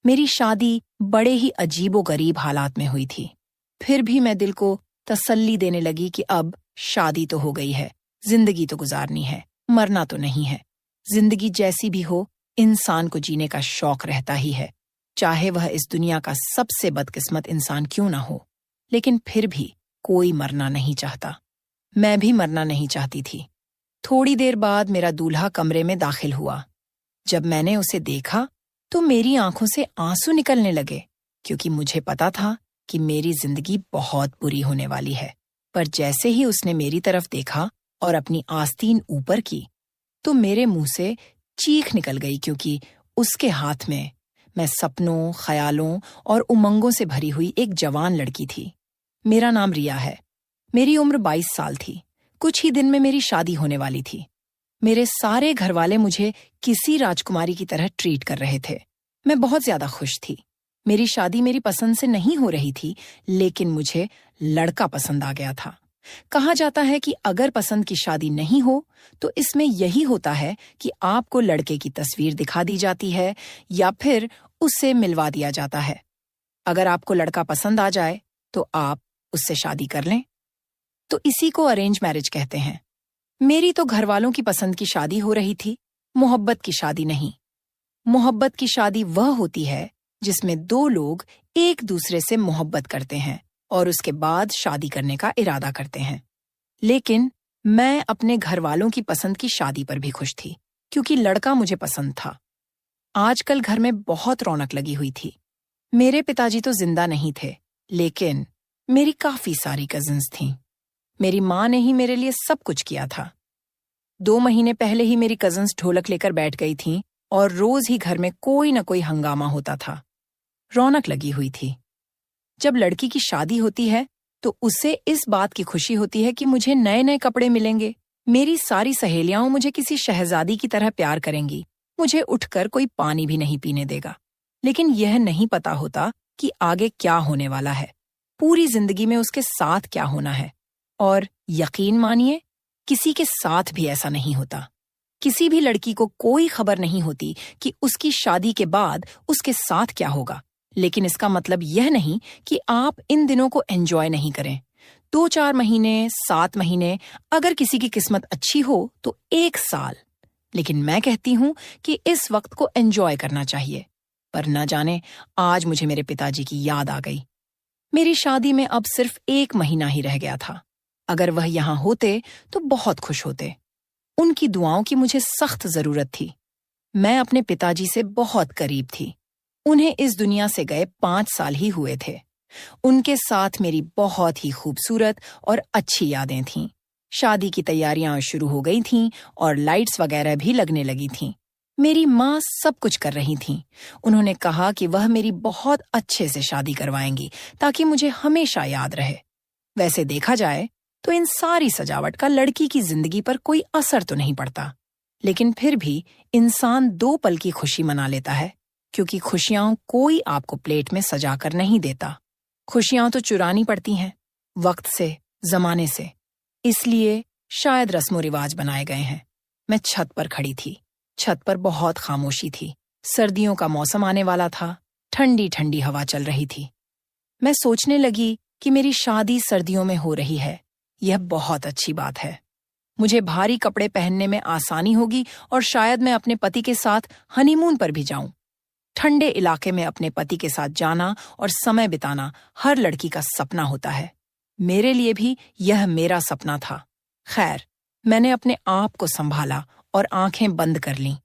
मेरी शादी बड़े ही अजीबोगरीब हालात में हुई थी। फिर भी मैं दिल को तसल्ली देने लगी कि अब शादी तो हो गई है, जिंदगी तो गुजारनी है, मरना तो नहीं है। जिंदगी जैसी भी हो, इंसान को जीने का शौक रहता ही है, चाहे वह इस दुनिया का सबसे बदकिस्मत इंसान क्यों ना हो। लेकिन फिर भी कोई मरना नहीं चाहता। मैं भी मरना नहीं चाहती थी। थोड़ी देर बाद मेरा दूल्हा कमरे में दाखिल हुआ। जब मैंने उसे देखा तो मेरी आंखों से आंसू निकलने लगे, क्योंकि मुझे पता था कि मेरी जिंदगी बहुत बुरी होने वाली है। पर जैसे ही उसने मेरी तरफ देखा और अपनी आस्तीन ऊपर की, तो मेरे मुंह से चीख निकल गई, क्योंकि उसके हाथ में मैं सपनों, ख्यालों और उमंगों से भरी हुई एक जवान लड़की थी। मेरा नाम रिया है। मेरी उम्र 22 साल थी। कुछ ही दिन में मेरी शादी होने वाली थी। मेरे सारे घरवाले मुझे किसी राजकुमारी की तरह ट्रीट कर रहे थे। मैं बहुत ज्यादा खुश थी। मेरी शादी मेरी पसंद से नहीं हो रही थी, लेकिन मुझे लड़का पसंद आ गया था। कहा जाता है कि अगर पसंद की शादी नहीं हो, तो इसमें यही होता है कि आपको लड़के की तस्वीर दिखा दी जाती है या फिर उससे मिलवा दिया जाता है। अगर आपको लड़का पसंद आ जाए, तो आप उससे शादी कर लें। तो इसी को अरेंज मैरिज कहते हैं। मेरी तो घर वालों की पसंद की शादी हो रही थी, मोहब्बत की शादी नहीं। मोहब्बत की शादी वह होती है जिसमें दो लोग एक दूसरे से मोहब्बत करते हैं और उसके बाद शादी करने का इरादा करते हैं। लेकिन मैं अपने घर वालों की पसंद की शादी पर भी खुश थी, क्योंकि लड़का मुझे पसंद था। आजकल घर में बहुत रौनक लगी हुई थी। मेरे पिताजी तो जिंदा नहीं थे, लेकिन मेरी काफी सारी कजिन्स थीं। मेरी माँ ने ही मेरे लिए सब कुछ किया था। 2 महीने पहले ही मेरी कजिन्स ढोलक लेकर बैठ गई थीं और रोज ही घर में कोई न कोई हंगामा होता था। रौनक लगी हुई थी। जब लड़की की शादी होती है तो उसे इस बात की खुशी होती है कि मुझे नए नए कपड़े मिलेंगे। मेरी सारी सहेलियां मुझे किसी शहजादी की तरह प्यार करेंगी। मुझे उठकर कोई पानी भी नहीं पीने देगा। लेकिन यह नहीं पता होता कि आगे क्या होने वाला है, पूरी जिंदगी में उसके साथ क्या होना है। और यकीन मानिए, किसी के साथ भी ऐसा नहीं होता। किसी भी लड़की को कोई खबर नहीं होती कि उसकी शादी के बाद उसके साथ क्या होगा। लेकिन इसका मतलब यह नहीं कि आप इन दिनों को एंजॉय नहीं करें। 2-4 महीने, 7 महीने, अगर किसी की किस्मत अच्छी हो तो 1 साल। लेकिन मैं कहती हूं कि इस वक्त को एंजॉय करना चाहिए। पर न जाने आज मुझे मेरे पिताजी की याद आ गई। मेरी शादी में अब सिर्फ 1 महीना ही रह गया था। अगर वह यहाँ होते तो बहुत खुश होते। उनकी दुआओं की मुझे सख्त जरूरत थी। मैं अपने पिताजी से बहुत करीब थी। उन्हें इस दुनिया से गए 5 साल ही हुए थे। उनके साथ मेरी बहुत ही खूबसूरत और अच्छी यादें थीं। शादी की तैयारियां शुरू हो गई थीं और लाइट्स वगैरह भी लगने लगी थीं। मेरी माँ सब कुछ कर रही थीं। उन्होंने कहा कि वह मेरी बहुत अच्छे से शादी करवाएंगी ताकि मुझे हमेशा याद रहे। वैसे देखा जाए तो इन सारी सजावट का लड़की की जिंदगी पर कोई असर तो नहीं पड़ता। लेकिन फिर भी इंसान 2 पल की खुशी मना लेता है, क्योंकि खुशियां कोई आपको प्लेट में सजा कर नहीं देता। खुशियां तो चुरानी पड़ती हैं, वक्त से, जमाने से। इसलिए शायद रस्मो रिवाज बनाए गए हैं। मैं छत पर खड़ी थी। छत पर बहुत खामोशी थी। सर्दियों का मौसम आने वाला था। ठंडी ठंडी हवा चल रही थी। मैं सोचने लगी कि मेरी शादी सर्दियों में हो रही है। यह बहुत अच्छी बात है। मुझे भारी कपड़े पहनने में आसानी होगी और शायद मैं अपने पति के साथ हनीमून पर भी जाऊं। ठंडे इलाके में अपने पति के साथ जाना और समय बिताना हर लड़की का सपना होता है। मेरे लिए भी यह मेरा सपना था। खैर, मैंने अपने आप को संभाला और आंखें बंद कर लीं,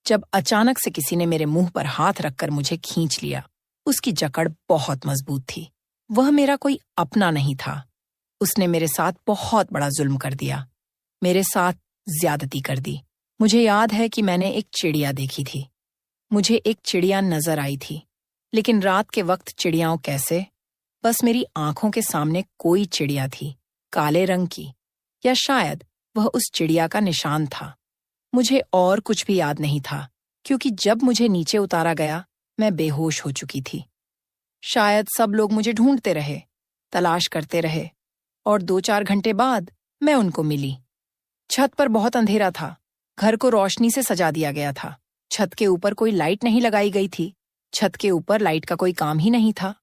जब अचानक से किसी ने मेरे मुंह पर हाथ रखकर मुझे खींच लिया। उसकी जकड़ बहुत मजबूत थी। वह मेरा कोई अपना नहीं था। उसने मेरे साथ बहुत बड़ा जुल्म कर दिया। मेरे साथ ज्यादती कर दी। मुझे याद है कि मैंने एक चिड़िया देखी थी। मुझे एक चिड़िया नजर आई थी, लेकिन रात के वक्त चिड़ियाओं कैसे? बस मेरी आंखों के सामने कोई चिड़िया थी, काले रंग की, या शायद वह उस चिड़िया का निशान था। मुझे और कुछ भी याद नहीं था, क्योंकि जब मुझे नीचे उतारा गया मैं बेहोश हो चुकी थी। शायद सब लोग मुझे ढूंढते रहे, तलाश करते रहे, और 2-4 घंटे बाद मैं उनको मिली। छत पर बहुत अंधेरा था। घर को रोशनी से सजा दिया गया था। छत के ऊपर कोई लाइट नहीं लगाई गई थी। छत के ऊपर लाइट का कोई काम ही नहीं था।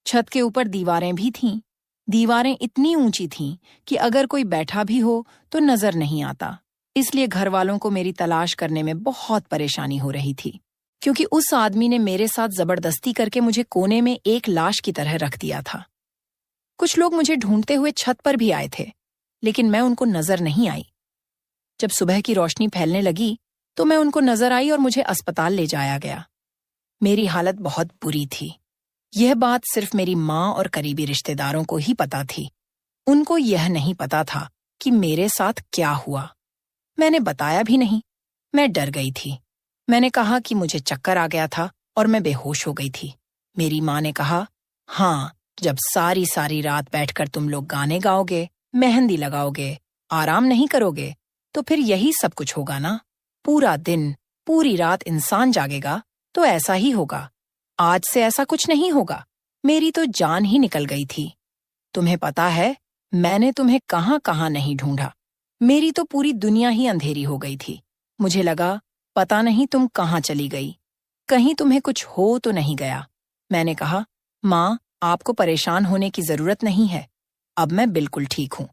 छत के ऊपर दीवारें भी थीं। दीवारें इतनी ऊंची थीं कि अगर कोई बैठा भी हो तो नजर नहीं आता। इसलिए घर वालों को मेरी तलाश करने में बहुत परेशानी हो रही थी, क्योंकि उस आदमी ने मेरे साथ जबरदस्ती करके मुझे कोने में एक लाश की तरह रख दिया था। कुछ लोग मुझे ढूंढते हुए छत पर भी आए थे, लेकिन मैं उनको नजर नहीं आई। जब सुबह की रोशनी फैलने लगी तो मैं उनको नजर आई और मुझे अस्पताल ले जाया गया। मेरी हालत बहुत बुरी थी। यह बात सिर्फ मेरी माँ और करीबी रिश्तेदारों को ही पता थी। उनको यह नहीं पता था कि मेरे साथ क्या हुआ। मैंने बताया भी नहीं। मैं डर गई थी। मैंने कहा कि मुझे चक्कर आ गया था और मैं बेहोश हो गई थी। मेरी माँ ने कहा, हाँ, जब सारी सारी रात बैठकर तुम लोग गाने गाओगे, मेहंदी लगाओगे, आराम नहीं करोगे, तो फिर यही सब कुछ होगा ना। पूरा दिन, पूरी रात इंसान जागेगा तो ऐसा ही होगा। आज से ऐसा कुछ नहीं होगा। मेरी तो जान ही निकल गई थी। तुम्हें पता है, मैंने तुम्हें कहाँ कहाँ नहीं ढूंढा। मेरी तो पूरी दुनिया ही अंधेरी हो गई थी। मुझे लगा पता नहीं तुम कहाँ चली गई, कहीं तुम्हें कुछ हो तो नहीं गया। मैंने कहा, माँ, आपको परेशान होने की जरूरत नहीं है। अब मैं बिल्कुल ठीक हूँ।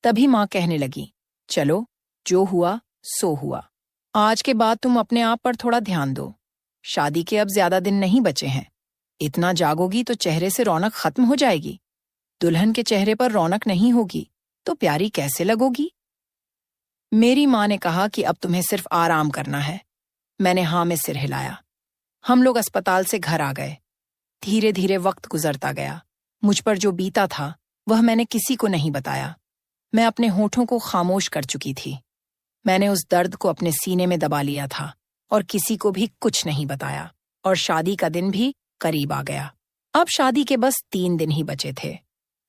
तभी माँ कहने लगी, चलो, जो हुआ सो हुआ। आज के बाद तुम अपने आप पर थोड़ा ध्यान दो। शादी के अब ज्यादा दिन नहीं बचे हैं। इतना जागोगी तो चेहरे से रौनक खत्म हो जाएगी। दुल्हन के चेहरे पर रौनक नहीं होगी तो प्यारी कैसे लगोगी? मेरी माँ ने कहा कि अब तुम्हें सिर्फ आराम करना है। मैंने हाँ में सिर हिलाया। हम लोग अस्पताल से घर आ गए। धीरे धीरे वक्त गुजरता गया। मुझ पर जो बीता था वह मैंने किसी को नहीं बताया। मैं अपने होठों को खामोश कर चुकी थी। मैंने उस दर्द को अपने सीने में दबा लिया था और किसी को भी कुछ नहीं बताया। और शादी का दिन भी करीब आ गया। अब शादी के बस 3 दिन ही बचे थे।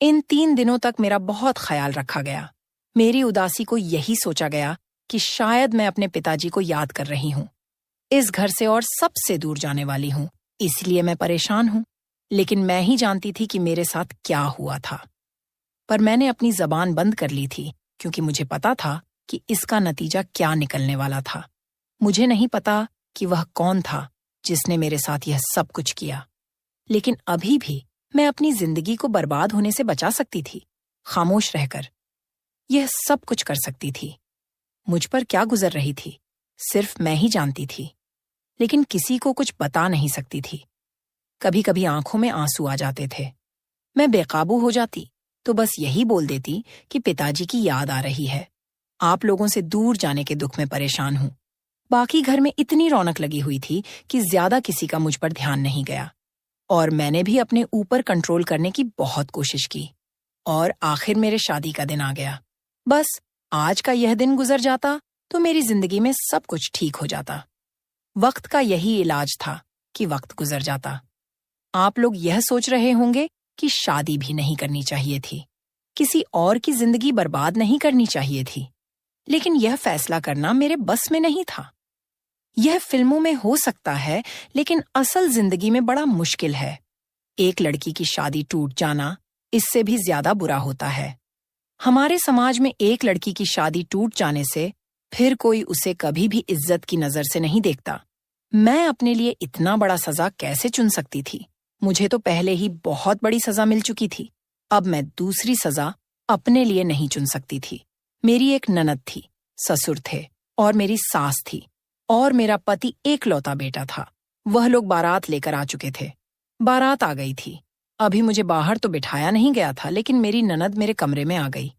इन 3 दिनों तक मेरा बहुत ख्याल रखा गया। मेरी उदासी को यही सोचा गया कि शायद मैं अपने पिताजी को याद कर रही हूँ। इस घर से और सबसे दूर जाने वाली हूँ, इसलिए मैं परेशान हूँ। लेकिन मैं ही जानती थी कि मेरे साथ क्या हुआ था। पर मैंने अपनी जबान बंद कर ली थी क्योंकि मुझे पता था कि इसका नतीजा क्या निकलने वाला था। मुझे नहीं पता कि वह कौन था जिसने मेरे साथ यह सब कुछ किया। लेकिन अभी भी मैं अपनी जिंदगी को बर्बाद होने से बचा सकती थी, खामोश रहकर। यह सब कुछ कर सकती थी। मुझ पर क्या गुजर रही थी सिर्फ मैं ही जानती थी, लेकिन किसी को कुछ बता नहीं सकती थी। कभी कभी आंखों में आंसू आ जाते थे। मैं बेकाबू हो जाती तो बस यही बोल देती कि पिताजी की याद आ रही है। आप लोगों से दूर जाने के दुख में परेशान हूं। बाकी घर में इतनी रौनक लगी हुई थी कि ज्यादा किसी का मुझ पर ध्यान नहीं गया। और मैंने भी अपने ऊपर कंट्रोल करने की बहुत कोशिश की। और आखिर मेरे शादी का दिन आ गया। बस आज का यह दिन गुजर जाता तो मेरी जिंदगी में सब कुछ ठीक हो जाता। वक्त का यही इलाज था कि वक्त गुजर जाता। आप लोग यह सोच रहे होंगे कि शादी भी नहीं करनी चाहिए थी, किसी और की जिंदगी बर्बाद नहीं करनी चाहिए थी। लेकिन यह फैसला करना मेरे बस में नहीं था। यह फिल्मों में हो सकता है, लेकिन असल जिंदगी में बड़ा मुश्किल है। एक लड़की की शादी टूट जाना इससे भी ज्यादा बुरा होता है। हमारे समाज में एक लड़की की शादी टूट जाने से फिर कोई उसे कभी भी इज्जत की नजर से नहीं देखता। मैं अपने लिए इतना बड़ा सजा कैसे चुन सकती थी? मुझे तो पहले ही बहुत बड़ी सजा मिल चुकी थी। अब मैं दूसरी सजा अपने लिए नहीं चुन सकती थी। मेरी एक ननद थी, ससुर थे और मेरी सास थी और मेरा पति एकलौता बेटा था। वह लोग बारात लेकर आ चुके थे। बारात आ गई थी। अभी मुझे बाहर तो बिठाया नहीं गया था, लेकिन मेरी ननद मेरे कमरे में आ गई।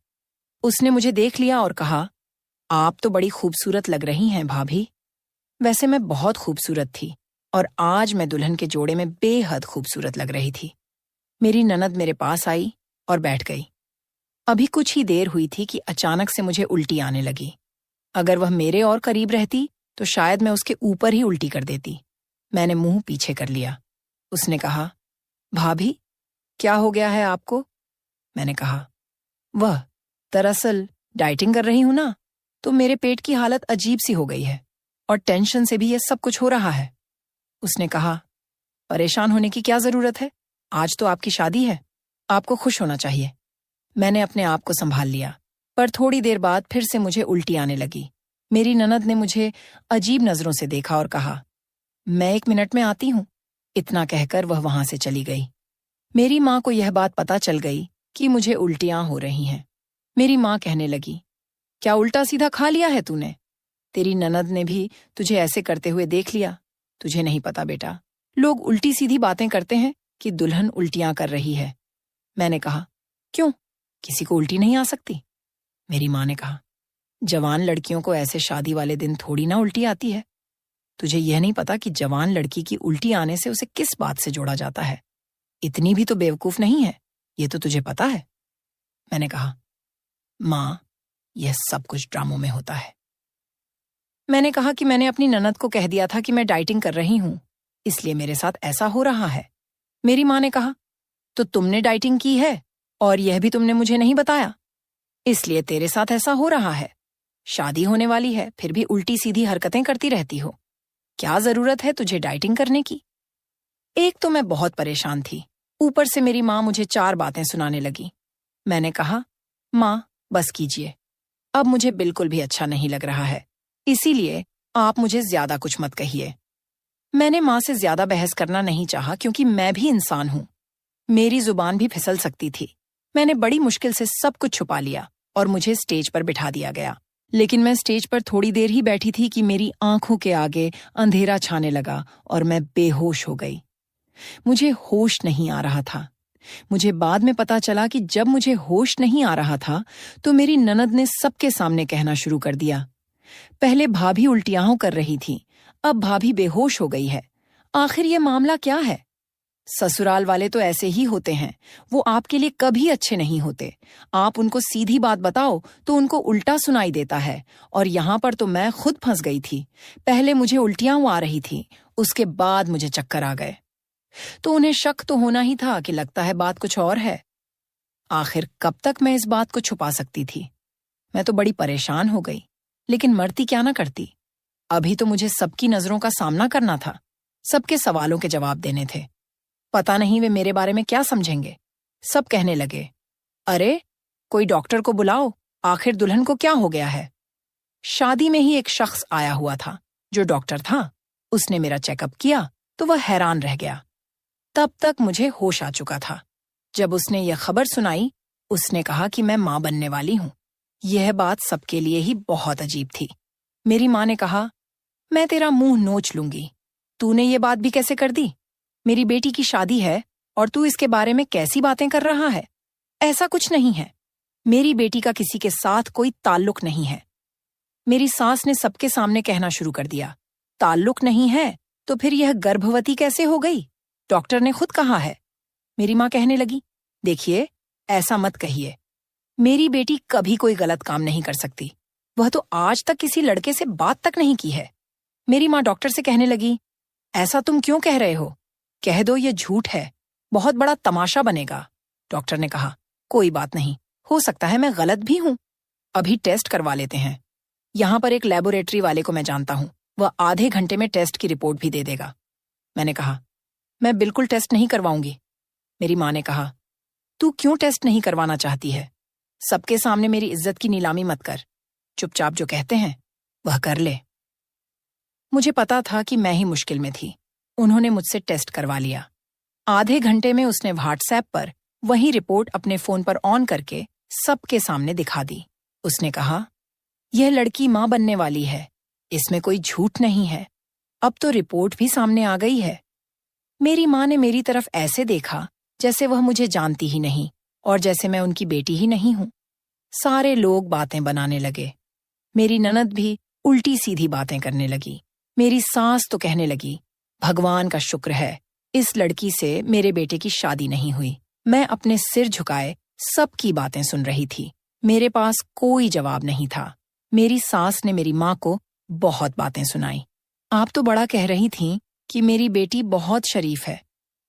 उसने मुझे देख लिया और कहा, आप तो बड़ी खूबसूरत लग रही हैं भाभी। वैसे मैं बहुत खूबसूरत थी और आज मैं दुल्हन के जोड़े में बेहद खूबसूरत लग रही थी। मेरी ननद मेरे पास आई और बैठ गई। अभी कुछ ही देर हुई थी कि अचानक से मुझे उल्टी आने लगी। अगर वह मेरे और करीब रहती तो शायद मैं उसके ऊपर ही उल्टी कर देती। मैंने मुंह पीछे कर लिया। उसने कहा, भाभी क्या हो गया है आपको? मैंने कहा, वह दरअसल डाइटिंग कर रही हूं ना, तो मेरे पेट की हालत अजीब सी हो गई है और टेंशन से भी ये सब कुछ हो रहा है। उसने कहा, परेशान होने की क्या जरूरत है? आज तो आपकी शादी है, आपको खुश होना चाहिए। मैंने अपने आप को संभाल लिया, पर थोड़ी देर बाद फिर से मुझे उल्टी आने लगी। मेरी ननद ने मुझे अजीब नजरों से देखा और कहा, मैं 1 मिनट में आती हूँ। इतना कहकर वह वहां से चली गई। मेरी माँ को यह बात पता चल गई कि मुझे उल्टियां हो रही हैं। मेरी माँ कहने लगी, क्या उल्टा सीधा खा लिया है तूने? तेरी ननद ने भी तुझे ऐसे करते हुए देख लिया। तुझे नहीं पता बेटा, लोग उल्टी सीधी बातें करते हैं कि दुल्हन उल्टियां कर रही है। मैंने कहा, क्यों, किसी को उल्टी नहीं आ सकती? मेरी माँ ने कहा, जवान लड़कियों को ऐसे शादी वाले दिन थोड़ी ना उल्टी आती है। तुझे यह नहीं पता कि जवान लड़की की उल्टी आने से उसे किस बात से जोड़ा जाता है। इतनी भी तो बेवकूफ नहीं है, ये तो तुझे पता है। मैंने कहा, माँ, यह सब कुछ ड्रामों में होता है। मैंने कहा कि मैंने अपनी ननद को कह दिया था कि मैं डाइटिंग कर रही हूं, इसलिए मेरे साथ ऐसा हो रहा है। मेरी माँ ने कहा, तो तुमने डाइटिंग की है और यह भी तुमने मुझे नहीं बताया, इसलिए तेरे साथ ऐसा हो रहा है। शादी होने वाली है, फिर भी उल्टी सीधी हरकतें करती रहती हो। क्या जरूरत है तुझे डाइटिंग करने की? एक तो मैं बहुत परेशान थी, ऊपर से मेरी माँ मुझे 4 बातें सुनाने लगी। मैंने कहा, माँ बस कीजिए, अब मुझे बिल्कुल भी अच्छा नहीं लग रहा है, इसीलिए आप मुझे ज्यादा कुछ मत कहिए। मैंने माँ से ज्यादा बहस करना नहीं चाहा क्योंकि मैं भी इंसान हूं। मेरी जुबान भी फिसल सकती थी। मैंने बड़ी मुश्किल से सब कुछ छुपा लिया और मुझे स्टेज पर बिठा दिया गया। लेकिन मैं स्टेज पर थोड़ी देर ही बैठी थी कि मेरी आंखों के आगे अंधेरा छाने लगा और मैं बेहोश हो गई। मुझे होश नहीं आ रहा था। मुझे बाद में पता चला कि जब मुझे होश नहीं आ रहा था तो मेरी ननद ने सबके सामने कहना शुरू कर दिया, पहले भाभी उल्टियां कर रही थी, अब भाभी बेहोश हो गई है। आखिर ये मामला क्या है? ससुराल वाले तो ऐसे ही होते हैं, वो आपके लिए कभी अच्छे नहीं होते। आप उनको सीधी बात बताओ तो उनको उल्टा सुनाई देता है। और यहाँ पर तो मैं खुद फंस गई थी। पहले मुझे उल्टियां आ रही थी, उसके बाद मुझे चक्कर आ गए। तो उन्हें शक तो होना ही था कि लगता है बात कुछ और है। आखिर कब तक मैं इस बात को छुपा सकती थी? मैं तो बड़ी परेशान हो गई, लेकिन मरती क्या ना करती। अभी तो मुझे सबकी नजरों का सामना करना था, सबके सवालों के जवाब देने थे। पता नहीं वे मेरे बारे में क्या समझेंगे। सब कहने लगे, अरे कोई डॉक्टर को बुलाओ, आखिर दुल्हन को क्या हो गया है। शादी में ही एक शख्स आया हुआ था जो डॉक्टर था। उसने मेरा चेकअप किया तो वह हैरान रह गया। तब तक मुझे होश आ चुका था। जब उसने यह खबर सुनाई, उसने कहा कि मैं मां बनने वाली हूं। यह बात सबके लिए ही बहुत अजीब थी। मेरी मां ने कहा, मैं तेरा मुंह नोच लूंगी, तूने ये बात भी कैसे कर दी? मेरी बेटी की शादी है और तू इसके बारे में कैसी बातें कर रहा है? ऐसा कुछ नहीं है, मेरी बेटी का किसी के साथ कोई ताल्लुक नहीं है। मेरी सास ने सबके सामने कहना शुरू कर दिया, ताल्लुक नहीं है तो फिर यह गर्भवती कैसे हो गई? डॉक्टर ने खुद कहा है। मेरी मां कहने लगी, देखिए ऐसा मत कहिए, मेरी बेटी कभी कोई गलत काम नहीं कर सकती। वह तो आज तक किसी लड़के से बात तक नहीं की है। मेरी मां डॉक्टर से कहने लगी, ऐसा तुम क्यों कह रहे हो? कह दो ये झूठ है, बहुत बड़ा तमाशा बनेगा। डॉक्टर ने कहा, कोई बात नहीं, हो सकता है मैं गलत भी हूं। अभी टेस्ट करवा लेते हैं। यहां पर एक लेबोरेटरी वाले को मैं जानता हूं, वह आधे घंटे में टेस्ट की रिपोर्ट भी दे देगा। मैंने कहा, मैं बिल्कुल टेस्ट नहीं करवाऊंगी। मेरी मां ने कहा, तू क्यों टेस्ट नहीं करवाना चाहती है? सबके सामने मेरी इज्जत की नीलामी मत कर, चुपचाप जो कहते हैं वह कर ले। मुझे पता था कि मैं ही मुश्किल में थी। उन्होंने मुझसे टेस्ट करवा लिया। आधे घंटे में उसने व्हाट्सएप पर वही रिपोर्ट अपने फोन पर ऑन करके सबके सामने दिखा दी। उसने कहा, यह लड़की मां बनने वाली है, इसमें कोई झूठ नहीं है। अब तो रिपोर्ट भी सामने आ गई है। मेरी मां ने मेरी तरफ ऐसे देखा जैसे वह मुझे जानती ही नहीं और जैसे मैं उनकी बेटी ही नहीं हूं। सारे लोग बातें बनाने लगे। मेरी ननद भी उल्टी सीधी बातें करने लगी। मेरी सास तो कहने लगी, भगवान का शुक्र है इस लड़की से मेरे बेटे की शादी नहीं हुई। मैं अपने सिर झुकाए सबकी बातें सुन रही थी। मेरे पास कोई जवाब नहीं था। मेरी सास ने मेरी माँ को बहुत बातें सुनाई। आप तो बड़ा कह रही थीं कि मेरी बेटी बहुत शरीफ है,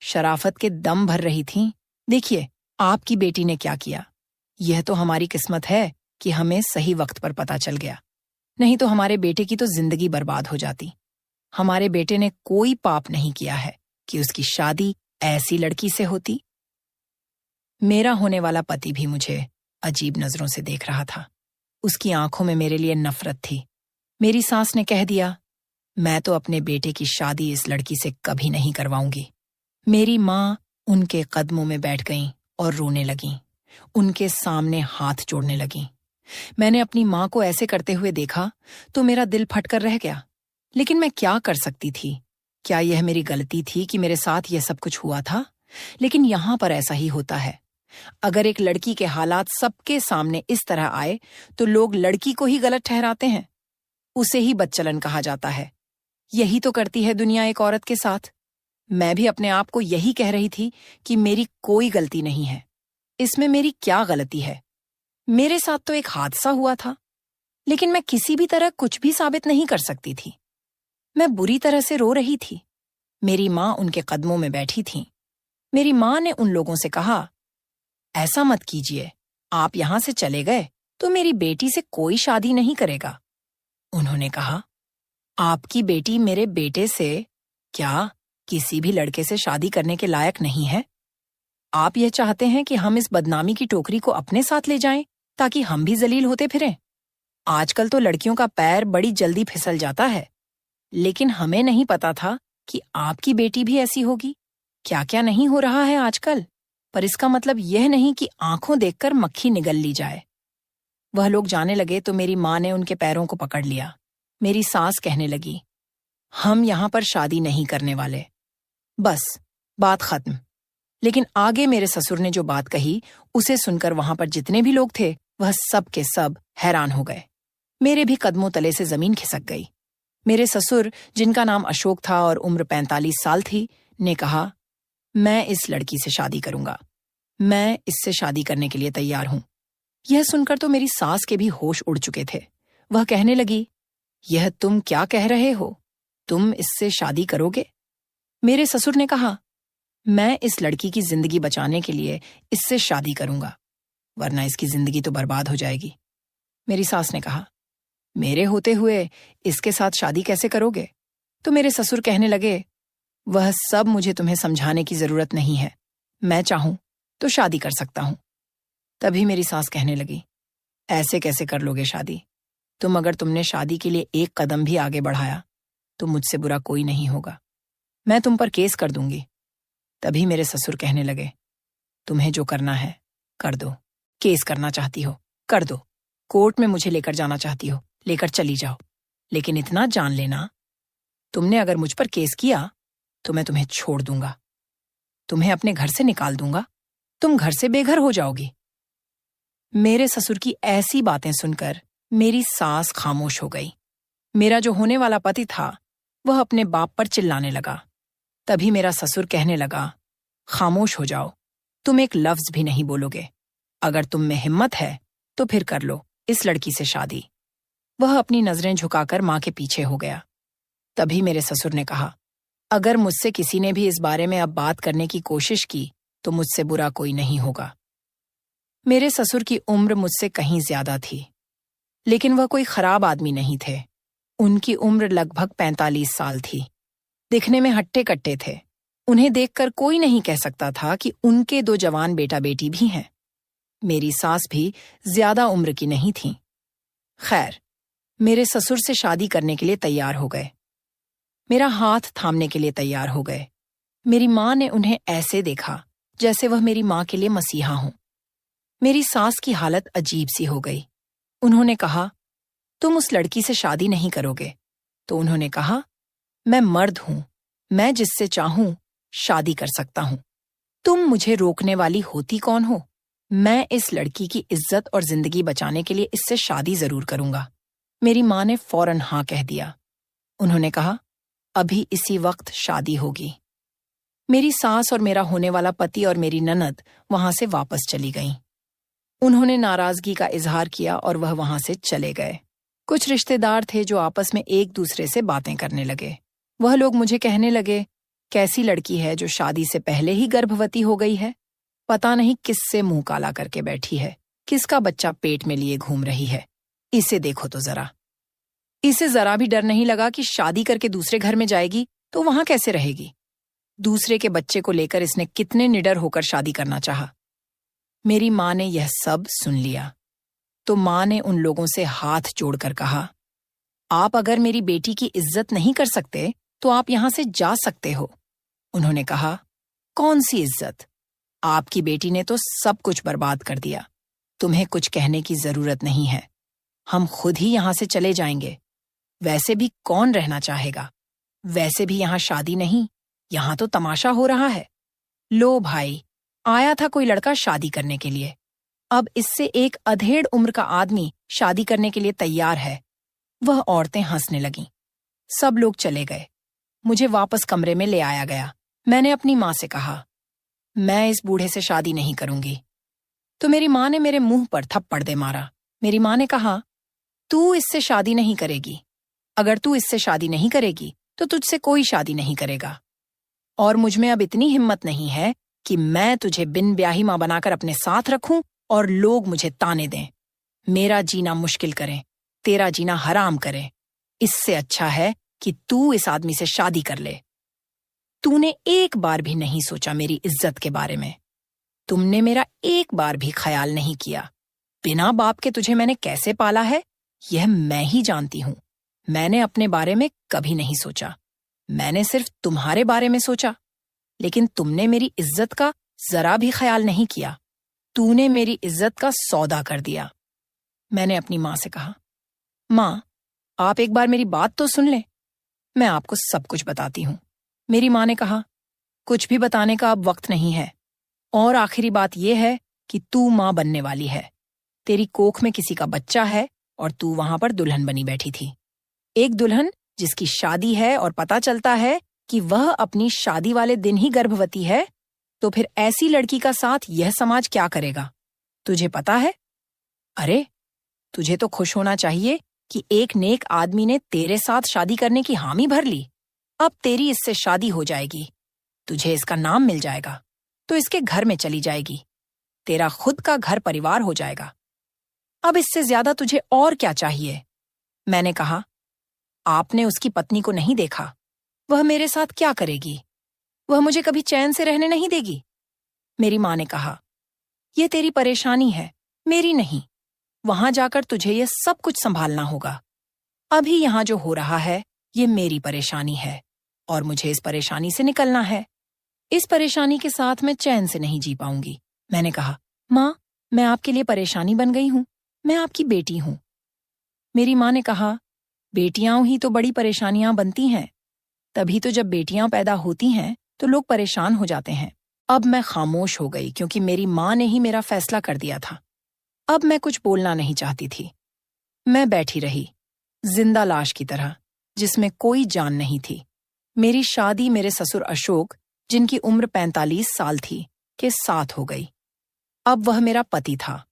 शराफत के दम भर रही थीं। देखिए आपकी बेटी ने क्या किया। यह तो हमारी किस्मत है कि हमें सही वक्त पर पता चल गया, नहीं तो हमारे बेटे की तो जिंदगी बर्बाद हो जाती। हमारे बेटे ने कोई पाप नहीं किया है कि उसकी शादी ऐसी लड़की से होती। मेरा होने वाला पति भी मुझे अजीब नजरों से देख रहा था। उसकी आंखों में मेरे लिए नफरत थी। मेरी सास ने कह दिया, मैं तो अपने बेटे की शादी इस लड़की से कभी नहीं करवाऊंगी। मेरी मां उनके कदमों में बैठ गईं और रोने लगीं। उनके सामने हाथ जोड़ने लगीं। मैंने अपनी मां को ऐसे करते हुए देखा तो मेरा दिल फटकर रह गया। लेकिन मैं क्या कर सकती थी? क्या यह मेरी गलती थी कि मेरे साथ यह सब कुछ हुआ था? लेकिन यहां पर ऐसा ही होता है। अगर एक लड़की के हालात सबके सामने इस तरह आए तो लोग लड़की को ही गलत ठहराते हैं। उसे ही बदचलन कहा जाता है। यही तो करती है दुनिया एक औरत के साथ। मैं भी अपने आप को यही कह रही थी कि मेरी कोई गलती नहीं है। इसमें मेरी क्या गलती है? मेरे साथ तो एक हादसा हुआ था, लेकिन मैं किसी भी तरह कुछ भी साबित नहीं कर सकती थी। मैं बुरी तरह से रो रही थी। मेरी मां उनके कदमों में बैठी थी। मेरी मां ने उन लोगों से कहा, ऐसा मत कीजिए, आप यहां से चले गए तो मेरी बेटी से कोई शादी नहीं करेगा। उन्होंने कहा, आपकी बेटी मेरे बेटे से क्या किसी भी लड़के से शादी करने के लायक नहीं है? आप यह चाहते हैं कि हम इस बदनामी की टोकरी को अपने साथ ले जाएं ताकि हम भी जलील होते फिरें? आजकल तो लड़कियों का पैर बड़ी जल्दी फिसल जाता है, लेकिन हमें नहीं पता था कि आपकी बेटी भी ऐसी होगी। क्या क्या नहीं हो रहा है आजकल, पर इसका मतलब यह नहीं कि आंखों देखकर मक्खी निगल ली जाए। वह लोग जाने लगे तो मेरी मां ने उनके पैरों को पकड़ लिया। मेरी सास कहने लगी, हम यहां पर शादी नहीं करने वाले, बस बात खत्म। लेकिन आगे मेरे ससुर ने जो बात कही उसे सुनकर वहां पर जितने भी लोग थे वह सब के सब हैरान हो गए। मेरे भी कदमों तले से जमीन खिसक गई। मेरे ससुर, जिनका नाम अशोक था और उम्र 45 साल थी, ने कहा, मैं इस लड़की से शादी करूंगा। मैं इससे शादी करने के लिए तैयार हूं। यह सुनकर तो मेरी सास के भी होश उड़ चुके थे। वह कहने लगी, यह तुम क्या कह रहे हो? तुम इससे शादी करोगे? मेरे ससुर ने कहा, मैं इस लड़की की जिंदगी बचाने के लिए इससे शादी करूंगा, वरना इसकी जिंदगी तो बर्बाद हो जाएगी। मेरी सास ने कहा, मेरे होते हुए इसके साथ शादी कैसे करोगे? तो मेरे ससुर कहने लगे, वह सब मुझे तुम्हें समझाने की जरूरत नहीं है। मैं चाहूं तो शादी कर सकता हूं। तभी मेरी सास कहने लगी, ऐसे कैसे कर लोगे शादी? अगर तुमने शादी के लिए एक कदम भी आगे बढ़ाया तो मुझसे बुरा कोई नहीं होगा। मैं तुम पर केस कर दूंगी। तभी मेरे ससुर कहने लगे, तुम्हें जो करना है कर दो। केस करना चाहती हो कर दो। कोर्ट में मुझे लेकर जाना चाहती हो लेकर चली जाओ, लेकिन इतना जान लेना, तुमने अगर मुझ पर केस किया तो मैं तुम्हें छोड़ दूंगा, तुम्हें अपने घर से निकाल दूंगा, तुम घर से बेघर हो जाओगी। मेरे ससुर की ऐसी बातें सुनकर मेरी सास खामोश हो गई। मेरा जो होने वाला पति था वह अपने बाप पर चिल्लाने लगा। तभी मेरा ससुर कहने लगा, खामोश हो जाओ, तुम एक लफ्ज भी नहीं बोलोगे। अगर तुम में हिम्मत है तो फिर कर लो इस लड़की से शादी। वह अपनी नजरें झुकाकर मां के पीछे हो गया। तभी मेरे ससुर ने कहा, अगर मुझसे किसी ने भी इस बारे में अब बात करने की कोशिश की तो मुझसे बुरा कोई नहीं होगा। मेरे ससुर की उम्र मुझसे कहीं ज्यादा थी, लेकिन वह कोई खराब आदमी नहीं थे। उनकी उम्र लगभग 45 साल थी। दिखने में हट्टे कट्टे थे। उन्हें देखकर कोई नहीं कह सकता था कि उनके 2 जवान बेटा बेटी भी हैं। मेरी सास भी ज्यादा उम्र की नहीं थी। खैर, मेरे ससुर से शादी करने के लिए तैयार हो गए। मेरा हाथ थामने के लिए तैयार हो गए। मेरी मां ने उन्हें ऐसे देखा जैसे वह मेरी मां के लिए मसीहा हों। मेरी सास की हालत अजीब सी हो गई। उन्होंने कहा, तुम उस लड़की से शादी नहीं करोगे? तो उन्होंने कहा, मैं मर्द हूं, मैं जिससे चाहूं शादी कर सकता हूं। तुम मुझे रोकने वाली होती कौन हो? मैं इस लड़की की इज्जत और जिंदगी बचाने के लिए इससे शादी जरूर करूंगा। मेरी मां ने फौरन हां कह दिया। उन्होंने कहा, अभी इसी वक्त शादी होगी। मेरी सास और मेरा होने वाला पति और मेरी ननद वहां से वापस चली गईं। उन्होंने नाराजगी का इजहार किया और वह वहां से चले गए। कुछ रिश्तेदार थे जो आपस में एक दूसरे से बातें करने लगे। वह लोग मुझे कहने लगे, कैसी लड़की है जो शादी से पहले ही गर्भवती हो गई है? पता नहीं किससे मुंह काला करके बैठी है, किसका बच्चा पेट में लिए घूम रही है। इसे देखो तो जरा। इसे जरा भी डर नहीं लगा कि शादी करके दूसरे घर में जाएगी तो वहां कैसे रहेगी? दूसरे के बच्चे को लेकर इसने कितने निडर होकर शादी करना चाहा। मेरी मां ने यह सब सुन लिया तो मां ने उन लोगों से हाथ जोड़कर कहा, आप अगर मेरी बेटी की इज्जत नहीं कर सकते तो आप यहां से जा सकते हो। उन्होंने कहा, कौन सी इज्जत? आपकी बेटी ने तो सब कुछ बर्बाद कर दिया। तुम्हें कुछ कहने की जरूरत नहीं है। हम खुद ही यहां से चले जाएंगे। वैसे भी कौन रहना चाहेगा? वैसे भी यहां शादी नहीं, यहां तो तमाशा हो रहा है। लो भाई, आया था कोई लड़का शादी करने के लिए, अब इससे एक अधेड़ उम्र का आदमी शादी करने के लिए तैयार है। वह औरतें हंसने लगीं। सब लोग चले गए। मुझे वापस कमरे में ले आया गया। मैंने अपनी मां से कहा, मैं इस बूढ़े से शादी नहीं करूंगी। तो मेरी मां ने मेरे मुंह पर थप्पड़ दे मारा। मेरी मां ने कहा, तू इससे शादी नहीं करेगी। अगर तू इससे शादी नहीं करेगी तो तुझसे कोई शादी नहीं करेगा। और मुझमें अब इतनी हिम्मत नहीं है कि मैं तुझे बिन ब्याही मां बनाकर अपने साथ रखूं और लोग मुझे ताने दें, मेरा जीना मुश्किल करें, तेरा जीना हराम करें। इससे अच्छा है कि तू इस आदमी से शादी कर ले। तूने एक बार भी नहीं सोचा मेरी इज्जत के बारे में। तुमने मेरा एक बार भी ख्याल नहीं किया। बिना बाप के तुझे मैंने कैसे पाला है यह मैं ही जानती हूं। मैंने अपने बारे में कभी नहीं सोचा। मैंने सिर्फ तुम्हारे बारे में सोचा, लेकिन तुमने मेरी इज्जत का जरा भी ख्याल नहीं किया। तूने मेरी इज्जत का सौदा कर दिया। मैंने अपनी मां से कहा, मां, आप एक बार मेरी बात तो सुन लें, मैं आपको सब कुछ बताती हूं। मेरी मां ने कहा, कुछ भी बताने का अब वक्त नहीं है, और आखिरी बात यह है कि तू माँ बनने वाली है। तेरी कोख में किसी का बच्चा है और तू वहां पर दुल्हन बनी बैठी थी। एक दुल्हन जिसकी शादी है और पता चलता है कि वह अपनी शादी वाले दिन ही गर्भवती है, तो फिर ऐसी लड़की का साथ यह समाज क्या करेगा, तुझे पता है? अरे, तुझे तो खुश होना चाहिए कि एक नेक आदमी ने तेरे साथ शादी करने की हामी भर ली। अब तेरी इससे शादी हो जाएगी, तुझे इसका नाम मिल जाएगा, तो इसके घर में चली जाएगी, तेरा खुद का घर परिवार हो जाएगा। अब इससे ज्यादा तुझे और क्या चाहिए? मैंने कहा, आपने उसकी पत्नी को नहीं देखा, वह मेरे साथ क्या करेगी? वह मुझे कभी चैन से रहने नहीं देगी। मेरी माँ ने कहा, यह तेरी परेशानी है, मेरी नहीं। वहां जाकर तुझे यह सब कुछ संभालना होगा। अभी यहां जो हो रहा है ये मेरी परेशानी है और मुझे इस परेशानी से निकलना है। इस परेशानी के साथ मैं चैन से नहीं जी पाऊंगी। मैंने कहा, माँ, मैं आपके लिए परेशानी बन गई हूं, मैं आपकी बेटी हूं। मेरी माँ ने कहा, बेटियां ही तो बड़ी परेशानियां बनती हैं। तभी तो जब बेटियां पैदा होती हैं तो लोग परेशान हो जाते हैं। अब मैं खामोश हो गई क्योंकि मेरी माँ ने ही मेरा फैसला कर दिया था। अब मैं कुछ बोलना नहीं चाहती थी। मैं बैठी रही, जिंदा लाश की तरह, जिसमें कोई जान नहीं थी। मेरी शादी मेरे ससुर अशोक, जिनकी उम्र 45 साल थी, के साथ हो गई। अब वह मेरा पति था।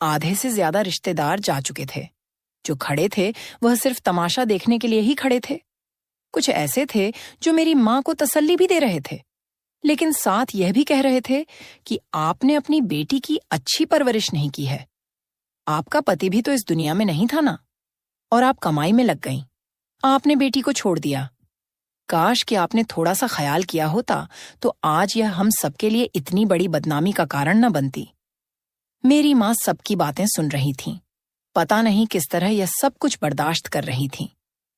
आधे से ज्यादा रिश्तेदार जा चुके थे। जो खड़े थे वह सिर्फ तमाशा देखने के लिए ही खड़े थे। कुछ ऐसे थे जो मेरी माँ को तसल्ली भी दे रहे थे, लेकिन साथ यह भी कह रहे थे कि आपने अपनी बेटी की अच्छी परवरिश नहीं की है। आपका पति भी तो इस दुनिया में नहीं था ना, और आप कमाई में लग गईं। आपने बेटी को छोड़ दिया। काश कि आपने थोड़ा सा ख्याल किया होता तो आज यह हम सबके लिए इतनी बड़ी बदनामी का कारण न बनती। मेरी माँ सबकी बातें सुन रही थी। पता नहीं किस तरह यह सब कुछ बर्दाश्त कर रही थी,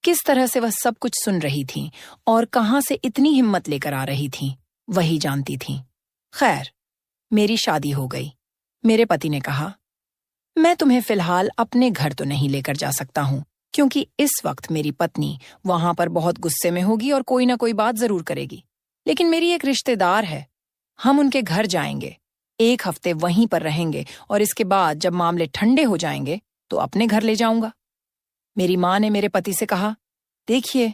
किस तरह से वह सब कुछ सुन रही थी और कहाँ से इतनी हिम्मत लेकर आ रही थी, वही जानती थी। खैर, मेरी शादी हो गई। मेरे पति ने कहा, मैं तुम्हें फिलहाल अपने घर तो नहीं लेकर जा सकता हूँ, क्योंकि इस वक्त मेरी पत्नी वहां पर बहुत गुस्से में होगी और कोई ना कोई बात जरूर करेगी। लेकिन मेरी एक रिश्तेदार है, हम उनके घर जाएंगे, 1 हफ्ते वहीं पर रहेंगे और इसके बाद जब मामले ठंडे हो जाएंगे तो अपने घर ले जाऊंगा। मेरी माँ ने मेरे पति से कहा, देखिए,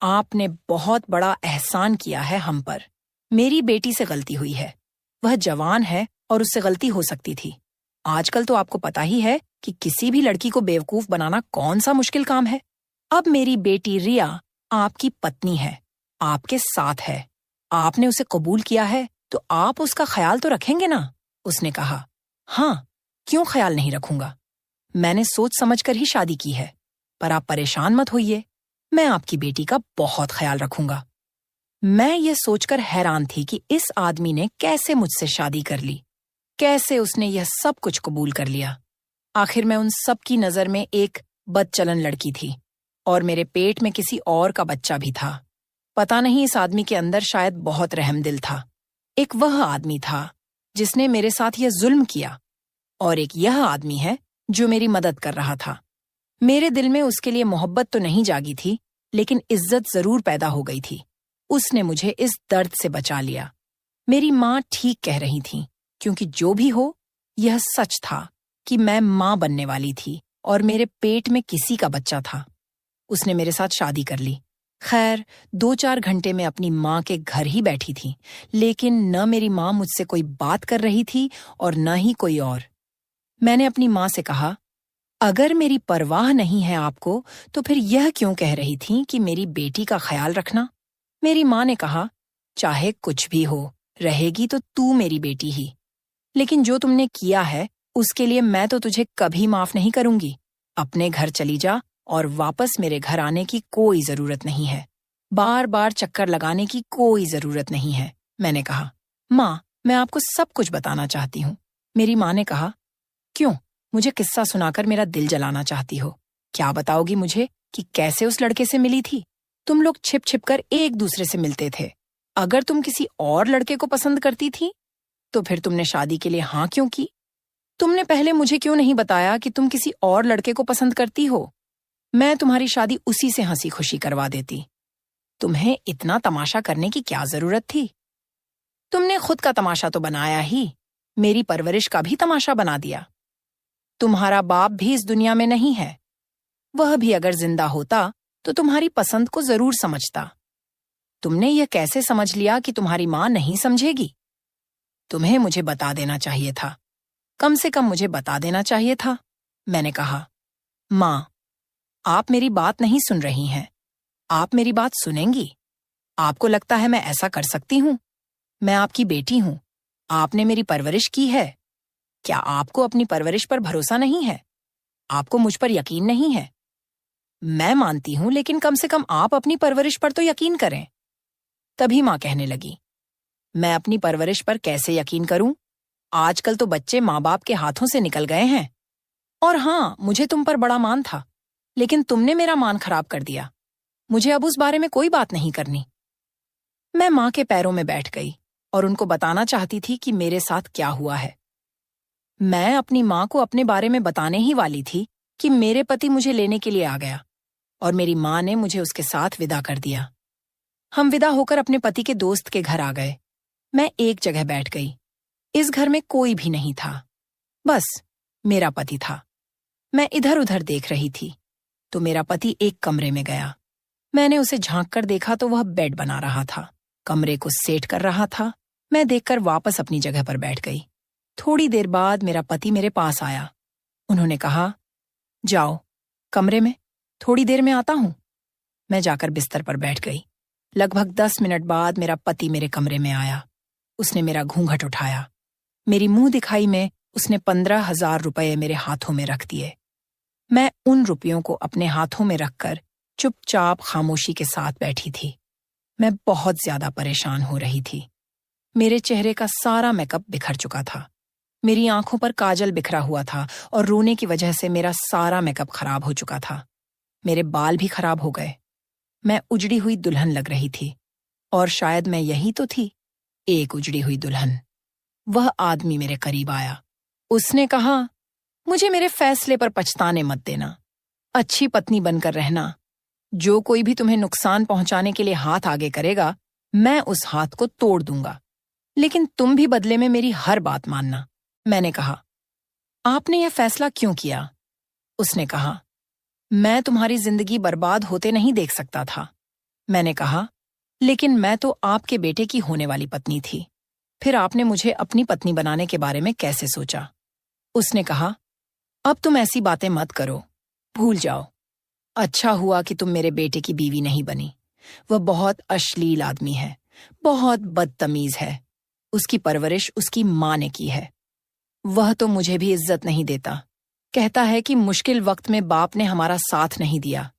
आपने बहुत बड़ा एहसान किया है हम पर। मेरी बेटी से गलती हुई है। वह जवान है और उससे गलती हो सकती थी। आजकल तो आपको पता ही है कि किसी भी लड़की को बेवकूफ बनाना कौन सा मुश्किल काम है। अब मेरी बेटी रिया आपकी पत्नी है, आपके साथ है। आपने उसे कबूल किया है तो आप उसका ख्याल तो रखेंगे ना? उसने कहा, हाँ, क्यों ख्याल नहीं रखूंगा। मैंने सोच समझकर ही शादी की है, पर आप परेशान मत होइए, मैं आपकी बेटी का बहुत ख्याल रखूंगा। मैं ये सोचकर हैरान थी कि इस आदमी ने कैसे मुझसे शादी कर ली, कैसे उसने यह सब कुछ कबूल कर लिया। आखिर मैं उन सब की नजर में एक बदचलन लड़की थी और मेरे पेट में किसी और का बच्चा भी था। पता नहीं इस आदमी के अंदर शायद बहुत रहमदिल था। एक वह आदमी था जिसने मेरे साथ यह जुल्म किया, और एक यह आदमी है जो मेरी मदद कर रहा था। मेरे दिल में उसके लिए मोहब्बत तो नहीं जागी थी, लेकिन इज्जत जरूर पैदा हो गई थी। उसने मुझे इस दर्द से बचा लिया। मेरी माँ ठीक कह रही थी, क्योंकि जो भी हो, यह सच था कि मैं माँ बनने वाली थी और मेरे पेट में किसी का बच्चा था। उसने मेरे साथ शादी कर ली। खैर, 2-4 घंटे में अपनी माँ के घर ही बैठी थी, लेकिन न मेरी माँ मुझसे कोई बात कर रही थी और न ही कोई और। मैंने अपनी माँ से कहा, अगर मेरी परवाह नहीं है आपको, तो फिर यह क्यों कह रही थी कि मेरी बेटी का ख्याल रखना? मेरी माँ ने कहा, चाहे कुछ भी हो, रहेगी तो तू मेरी बेटी ही। लेकिन जो तुमने किया है उसके लिए मैं तो तुझे कभी माफ नहीं करूंगी। अपने घर चली जा और वापस मेरे घर आने की कोई जरूरत नहीं है। बार बार चक्कर लगाने की कोई जरूरत नहीं है। मैंने कहा, माँ, मैं आपको सब कुछ बताना चाहती हूँ। मेरी माँ ने कहा, क्यों, मुझे किस्सा सुनाकर मेरा दिल जलाना चाहती हो? क्या बताओगी मुझे कि कैसे उस लड़के से मिली थी? तुम लोग छिप छिप कर एक दूसरे से मिलते थे। अगर तुम किसी और लड़के को पसंद करती थी तो फिर तुमने शादी के लिए हाँ क्यों की? तुमने पहले मुझे क्यों नहीं बताया कि तुम किसी और लड़के को पसंद करती हो? मैं तुम्हारी शादी उसी से हंसी खुशी करवा देती। तुम्हें इतना तमाशा करने की क्या जरूरत थी? तुमने खुद का तमाशा तो बनाया ही, मेरी परवरिश का भी तमाशा बना दिया। तुम्हारा बाप भी इस दुनिया में नहीं है। वह भी अगर जिंदा होता तो तुम्हारी पसंद को जरूर समझता। तुमने यह कैसे समझ लिया कि तुम्हारी माँ नहीं समझेगी? तुम्हें मुझे बता देना चाहिए था, कम से कम मुझे बता देना चाहिए था। मैंने कहा, माँ, आप मेरी बात नहीं सुन रही हैं। आप मेरी बात सुनेंगी? आपको लगता है मैं ऐसा कर सकती हूँ? मैं आपकी बेटी हूँ, आपने मेरी परवरिश की है। क्या आपको अपनी परवरिश पर भरोसा नहीं है? आपको मुझ पर यकीन नहीं है? मैं मानती हूं, लेकिन कम से कम आप अपनी परवरिश पर तो यकीन करें। तभी माँ कहने लगी, मैं अपनी परवरिश पर कैसे यकीन करूं? आजकल तो बच्चे माँ बाप के हाथों से निकल गए हैं। और हाँ, मुझे तुम पर बड़ा मान था, लेकिन तुमने मेरा मान खराब कर दिया। मुझे अब उस बारे में कोई बात नहीं करनी। मैं माँ के पैरों में बैठ गई और उनको बताना चाहती थी कि मेरे साथ क्या हुआ है। मैं अपनी माँ को अपने बारे में बताने ही वाली थी कि मेरे पति मुझे लेने के लिए आ गया और मेरी माँ ने मुझे उसके साथ विदा कर दिया। हम विदा होकर अपने पति के दोस्त के घर आ गए। मैं एक जगह बैठ गई। इस घर में कोई भी नहीं था, बस मेरा पति था। मैं इधर उधर देख रही थी तो मेरा पति एक कमरे में गया। मैंने उसे झांक कर देखा तो वह बेड बना रहा था, कमरे को सेट कर रहा था। मैं देखकर वापस अपनी जगह पर बैठ गई। थोड़ी देर बाद मेरा पति मेरे पास आया। उन्होंने कहा, जाओ कमरे में, थोड़ी देर में आता हूं। मैं जाकर बिस्तर पर बैठ गई। लगभग 10 मिनट बाद मेरा पति मेरे कमरे में आया। उसने मेरा घूंघट उठाया। मेरी मुंह दिखाई में उसने 15,000 रुपये मेरे हाथों में रख दिए। मैं उन रुपयों को अपने हाथों में रखकर चुपचाप खामोशी के साथ बैठी थी। मैं बहुत ज्यादा परेशान हो रही थी। मेरे चेहरे का सारा मेकअप बिखर चुका था। मेरी आंखों पर काजल बिखरा हुआ था और रोने की वजह से मेरा सारा मेकअप खराब हो चुका था। मेरे बाल भी खराब हो गए। मैं उजड़ी हुई दुल्हन लग रही थी, और शायद मैं यही तो थी, एक उजड़ी हुई दुल्हन। वह आदमी मेरे करीब आया। उसने कहा, मुझे मेरे फैसले पर पछताने मत देना। अच्छी पत्नी बनकर रहना। जो कोई भी तुम्हें नुकसान पहुंचाने के लिए हाथ आगे करेगा, मैं उस हाथ को तोड़ दूंगा। लेकिन तुम भी बदले में मेरी हर बात मानना। मैंने कहा, आपने यह फैसला क्यों किया? उसने कहा, मैं तुम्हारी जिंदगी बर्बाद होते नहीं देख सकता था। मैंने कहा, लेकिन मैं तो आपके बेटे की होने वाली पत्नी थी। फिर आपने मुझे अपनी पत्नी बनाने के बारे में कैसे सोचा? उसने कहा, अब तुम ऐसी बातें मत करो, भूल जाओ। अच्छा हुआ कि तुम मेरे बेटे की बीवी नहीं बनी। वह बहुत अश्लील आदमी है, बहुत बदतमीज है। उसकी परवरिश उसकी माँ ने की है। वह तो मुझे भी इज्जत नहीं देता। कहता है कि मुश्किल वक्त में बाप ने हमारा साथ नहीं दिया,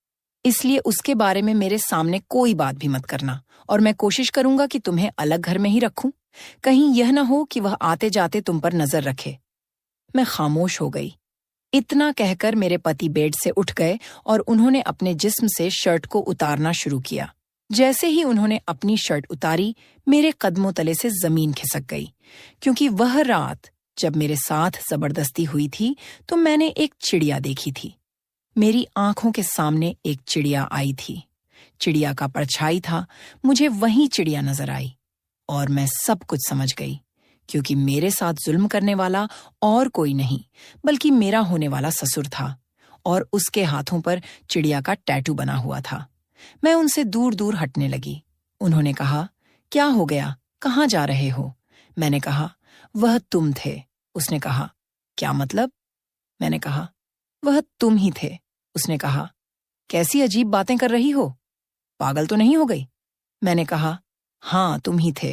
इसलिए उसके बारे में मेरे सामने कोई बात भी मत करना, और मैं कोशिश करूंगा कि तुम्हें अलग घर में ही रखूं। कहीं यह न हो कि वह आते जाते तुम पर नजर रखे। मैं खामोश हो गई। इतना कहकर मेरे पति बेड से उठ गए और उन्होंने अपने जिस्म से शर्ट को उतारना शुरू किया। जैसे ही उन्होंने अपनी शर्ट उतारी, मेरे कदमों तले से जमीन खिसक गई, क्योंकि वह रात जब मेरे साथ जबरदस्ती हुई थी तो मैंने एक चिड़िया देखी थी। मेरी आंखों के सामने एक चिड़िया आई थी। चिड़िया का परछाई था, मुझे वही चिड़िया नजर आई, और मैं सब कुछ समझ गई, क्योंकि मेरे साथ जुल्म करने वाला और कोई नहीं बल्कि मेरा होने वाला ससुर था, और उसके हाथों पर चिड़िया का टैटू बना हुआ था। मैं उनसे दूर दूर हटने लगी। उन्होंने कहा, क्या हो गया, कहाँ जा रहे हो? मैंने कहा, वह तुम थे। उसने कहा, क्या मतलब? मैंने कहा, वह तुम ही थे। उसने कहा, कैसी अजीब बातें कर रही हो, पागल तो नहीं हो गई? मैंने कहा, हाँ तुम ही थे।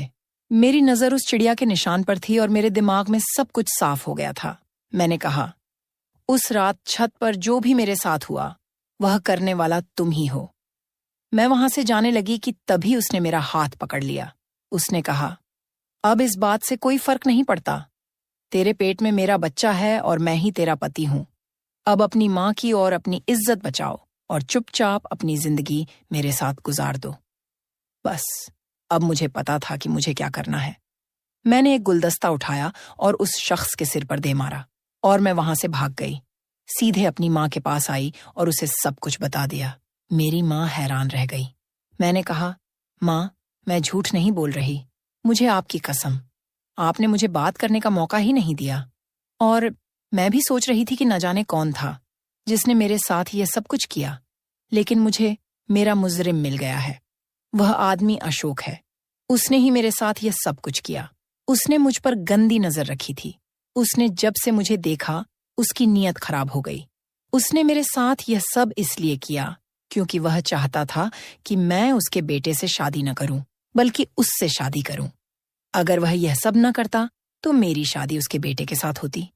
मेरी नजर उस चिड़िया के निशान पर थी और मेरे दिमाग में सब कुछ साफ हो गया था। मैंने कहा, उस रात छत पर जो भी मेरे साथ हुआ, वह करने वाला तुम ही हो। मैं वहां से जाने लगी कि तभी उसने मेरा हाथ पकड़ लिया। उसने कहा, अब इस बात से कोई फर्क नहीं पड़ता। तेरे पेट में मेरा बच्चा है और मैं ही तेरा पति हूं। अब अपनी माँ की और अपनी इज्जत बचाओ और चुपचाप अपनी जिंदगी मेरे साथ गुजार दो। बस अब मुझे पता था कि मुझे क्या करना है। मैंने एक गुलदस्ता उठाया और उस शख्स के सिर पर दे मारा, और मैं वहां से भाग गई। सीधे अपनी माँ के पास आई और उसे सब कुछ बता दिया। मेरी माँ हैरान रह गई। मैंने कहा, माँ, मैं झूठ नहीं बोल रही। मुझे आपकी कसम, आपने मुझे बात करने का मौका ही नहीं दिया। और मैं भी सोच रही थी कि न जाने कौन था जिसने मेरे साथ यह सब कुछ किया, लेकिन मुझे मेरा मुजरिम मिल गया है। वह आदमी अशोक है। उसने ही मेरे साथ यह सब कुछ किया। उसने मुझ पर गंदी नजर रखी थी। उसने जब से मुझे देखा, उसकी नीयत खराब हो गई। उसने मेरे साथ यह सब इसलिए किया क्योंकि वह चाहता था कि मैं उसके बेटे से शादी न करूं, बल्कि उससे शादी करूं। अगर वह यह सब न करता तो मेरी शादी उसके बेटे के साथ होती।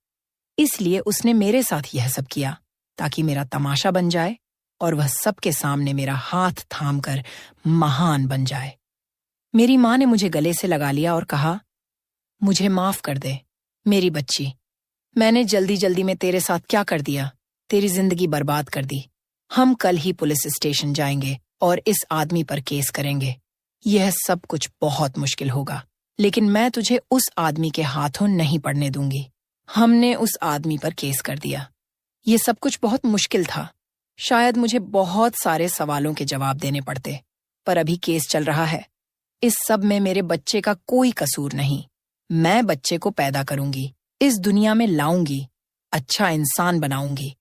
इसलिए उसने मेरे साथ यह सब किया ताकि मेरा तमाशा बन जाए और वह सबके सामने मेरा हाथ थामकर महान बन जाए। मेरी माँ ने मुझे गले से लगा लिया और कहा, मुझे माफ कर दे मेरी बच्ची। मैंने जल्दी जल्दी में तेरे साथ क्या कर दिया, तेरी जिंदगी बर्बाद कर दी। हम कल ही पुलिस स्टेशन जाएंगे और इस आदमी पर केस करेंगे। यह सब कुछ बहुत मुश्किल होगा, लेकिन मैं तुझे उस आदमी के हाथों नहीं पड़ने दूंगी। हमने उस आदमी पर केस कर दिया। ये सब कुछ बहुत मुश्किल था। शायद मुझे बहुत सारे सवालों के जवाब देने पड़ते, पर अभी केस चल रहा है। इस सब में मेरे बच्चे का कोई कसूर नहीं। मैं बच्चे को पैदा करूंगी, इस दुनिया में लाऊंगी, अच्छा इंसान बनाऊंगी।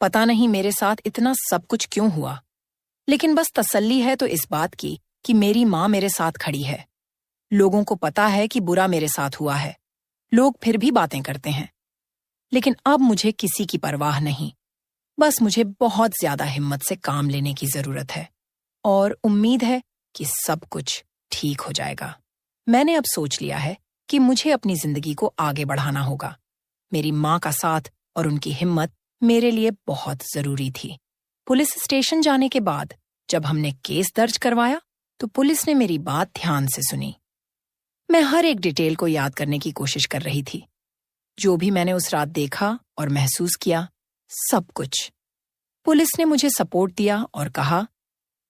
पता नहीं मेरे साथ इतना सब कुछ क्यों हुआ, लेकिन बस तसल्ली है तो इस बात की कि मेरी माँ मेरे साथ खड़ी है। लोगों को पता है कि बुरा मेरे साथ हुआ है। लोग फिर भी बातें करते हैं, लेकिन अब मुझे किसी की परवाह नहीं। बस मुझे बहुत ज्यादा हिम्मत से काम लेने की जरूरत है और उम्मीद है कि सब कुछ ठीक हो जाएगा। मैंने अब सोच लिया है कि मुझे अपनी जिंदगी को आगे बढ़ाना होगा। मेरी माँ का साथ और उनकी हिम्मत मेरे लिए बहुत जरूरी थी। पुलिस स्टेशन जाने के बाद जब हमने केस दर्ज करवाया तो पुलिस ने मेरी बात ध्यान से सुनी। मैं हर एक डिटेल को याद करने की कोशिश कर रही थी, जो भी मैंने उस रात देखा और महसूस किया, सब कुछ। पुलिस ने मुझे सपोर्ट दिया और कहा,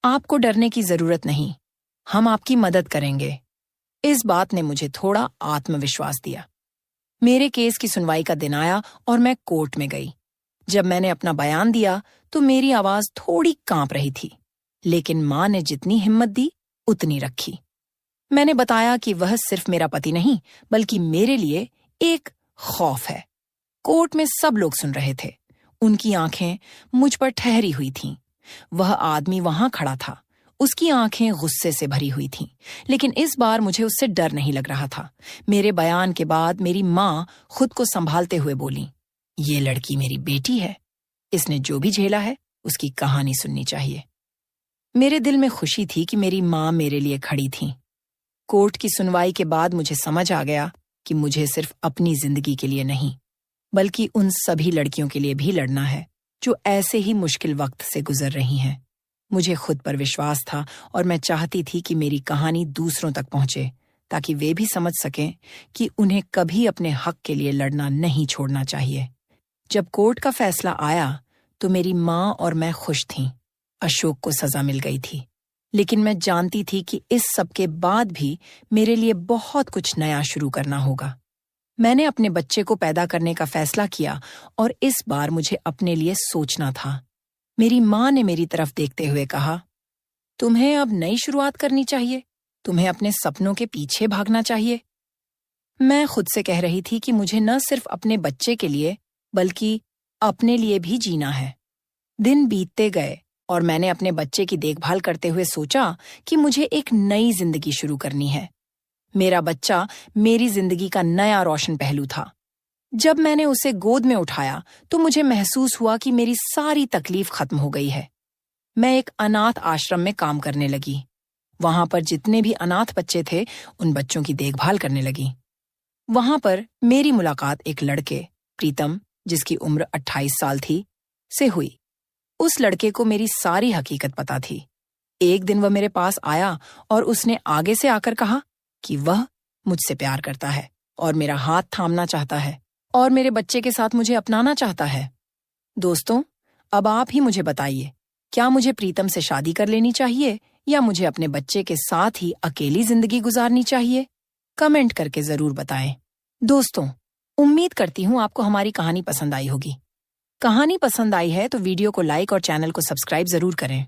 आपको डरने की जरूरत नहीं, हम आपकी मदद करेंगे। इस बात ने मुझे थोड़ा आत्मविश्वास दिया। मेरे केस की सुनवाई का दिन आया और मैं कोर्ट में गई। जब मैंने अपना बयान दिया तो मेरी आवाज थोड़ी कांप रही थी, लेकिन माँ ने जितनी हिम्मत दी उतनी रखी। मैंने बताया कि वह सिर्फ मेरा पति नहीं, बल्कि मेरे लिए एक खौफ है। कोर्ट में सब लोग सुन रहे थे। उनकी आंखें मुझ पर ठहरी हुई थीं। वह आदमी वहां खड़ा था। उसकी आंखें गुस्से से भरी हुई थीं, लेकिन इस बार मुझे उससे डर नहीं लग रहा था। मेरे बयान के बाद मेरी माँ खुद को संभालते हुए बोली, ये लड़की मेरी बेटी है। इसने जो भी झेला है उसकी कहानी सुननी चाहिए। मेरे दिल में खुशी थी कि मेरी माँ मेरे लिए खड़ी थी। कोर्ट की सुनवाई के बाद मुझे समझ आ गया कि मुझे सिर्फ अपनी जिंदगी के लिए नहीं, बल्कि उन सभी लड़कियों के लिए भी लड़ना है जो ऐसे ही मुश्किल वक्त से गुजर रही हैं। मुझे खुद पर विश्वास था और मैं चाहती थी कि मेरी कहानी दूसरों तक पहुंचे, ताकि वे भी समझ सकें कि उन्हें कभी अपने हक के लिए लड़ना नहीं छोड़ना चाहिए। जब कोर्ट का फैसला आया तो मेरी माँ और मैं खुश थीं। अशोक को सजा मिल गई थी, लेकिन मैं जानती थी कि इस सब के बाद भी मेरे लिए बहुत कुछ नया शुरू करना होगा। मैंने अपने बच्चे को पैदा करने का फैसला किया और इस बार मुझे अपने लिए सोचना था। मेरी माँ ने मेरी तरफ देखते हुए कहा, तुम्हें अब नई शुरुआत करनी चाहिए, तुम्हें अपने सपनों के पीछे भागना चाहिए। मैं खुद से कह रही थी कि मुझे न सिर्फ अपने बच्चे के लिए बल्कि अपने लिए भी जीना है। दिन बीतते गए और मैंने अपने बच्चे की देखभाल करते हुए सोचा कि मुझे एक नई जिंदगी शुरू करनी है। मेरा बच्चा मेरी जिंदगी का नया रोशन पहलू था। जब मैंने उसे गोद में उठाया तो मुझे महसूस हुआ कि मेरी सारी तकलीफ खत्म हो गई है। मैं एक अनाथ आश्रम में काम करने लगी। वहां पर जितने भी अनाथ बच्चे थे उन बच्चों की देखभाल करने लगी। वहां पर मेरी मुलाकात एक लड़के, प्रीतम, जिसकी उम्र 28 साल थी, से हुई। उस लड़के को मेरी सारी हकीकत पता थी। एक दिन वह मेरे पास आया और उसने आगे से आकर कहा कि वह मुझसे प्यार करता है और मेरा हाथ थामना चाहता है और मेरे बच्चे के साथ मुझे अपनाना चाहता है। दोस्तों, अब आप ही मुझे बताइए, क्या मुझे प्रीतम से शादी कर लेनी चाहिए या मुझे अपने बच्चे के साथ ही अकेली जिंदगी गुजारनी चाहिए? कमेंट करके जरूर बताएं। दोस्तों, उम्मीद करती हूँ आपको हमारी कहानी पसंद आई होगी। कहानी पसंद आई है तो वीडियो को लाइक और चैनल को सब्सक्राइब जरूर करें।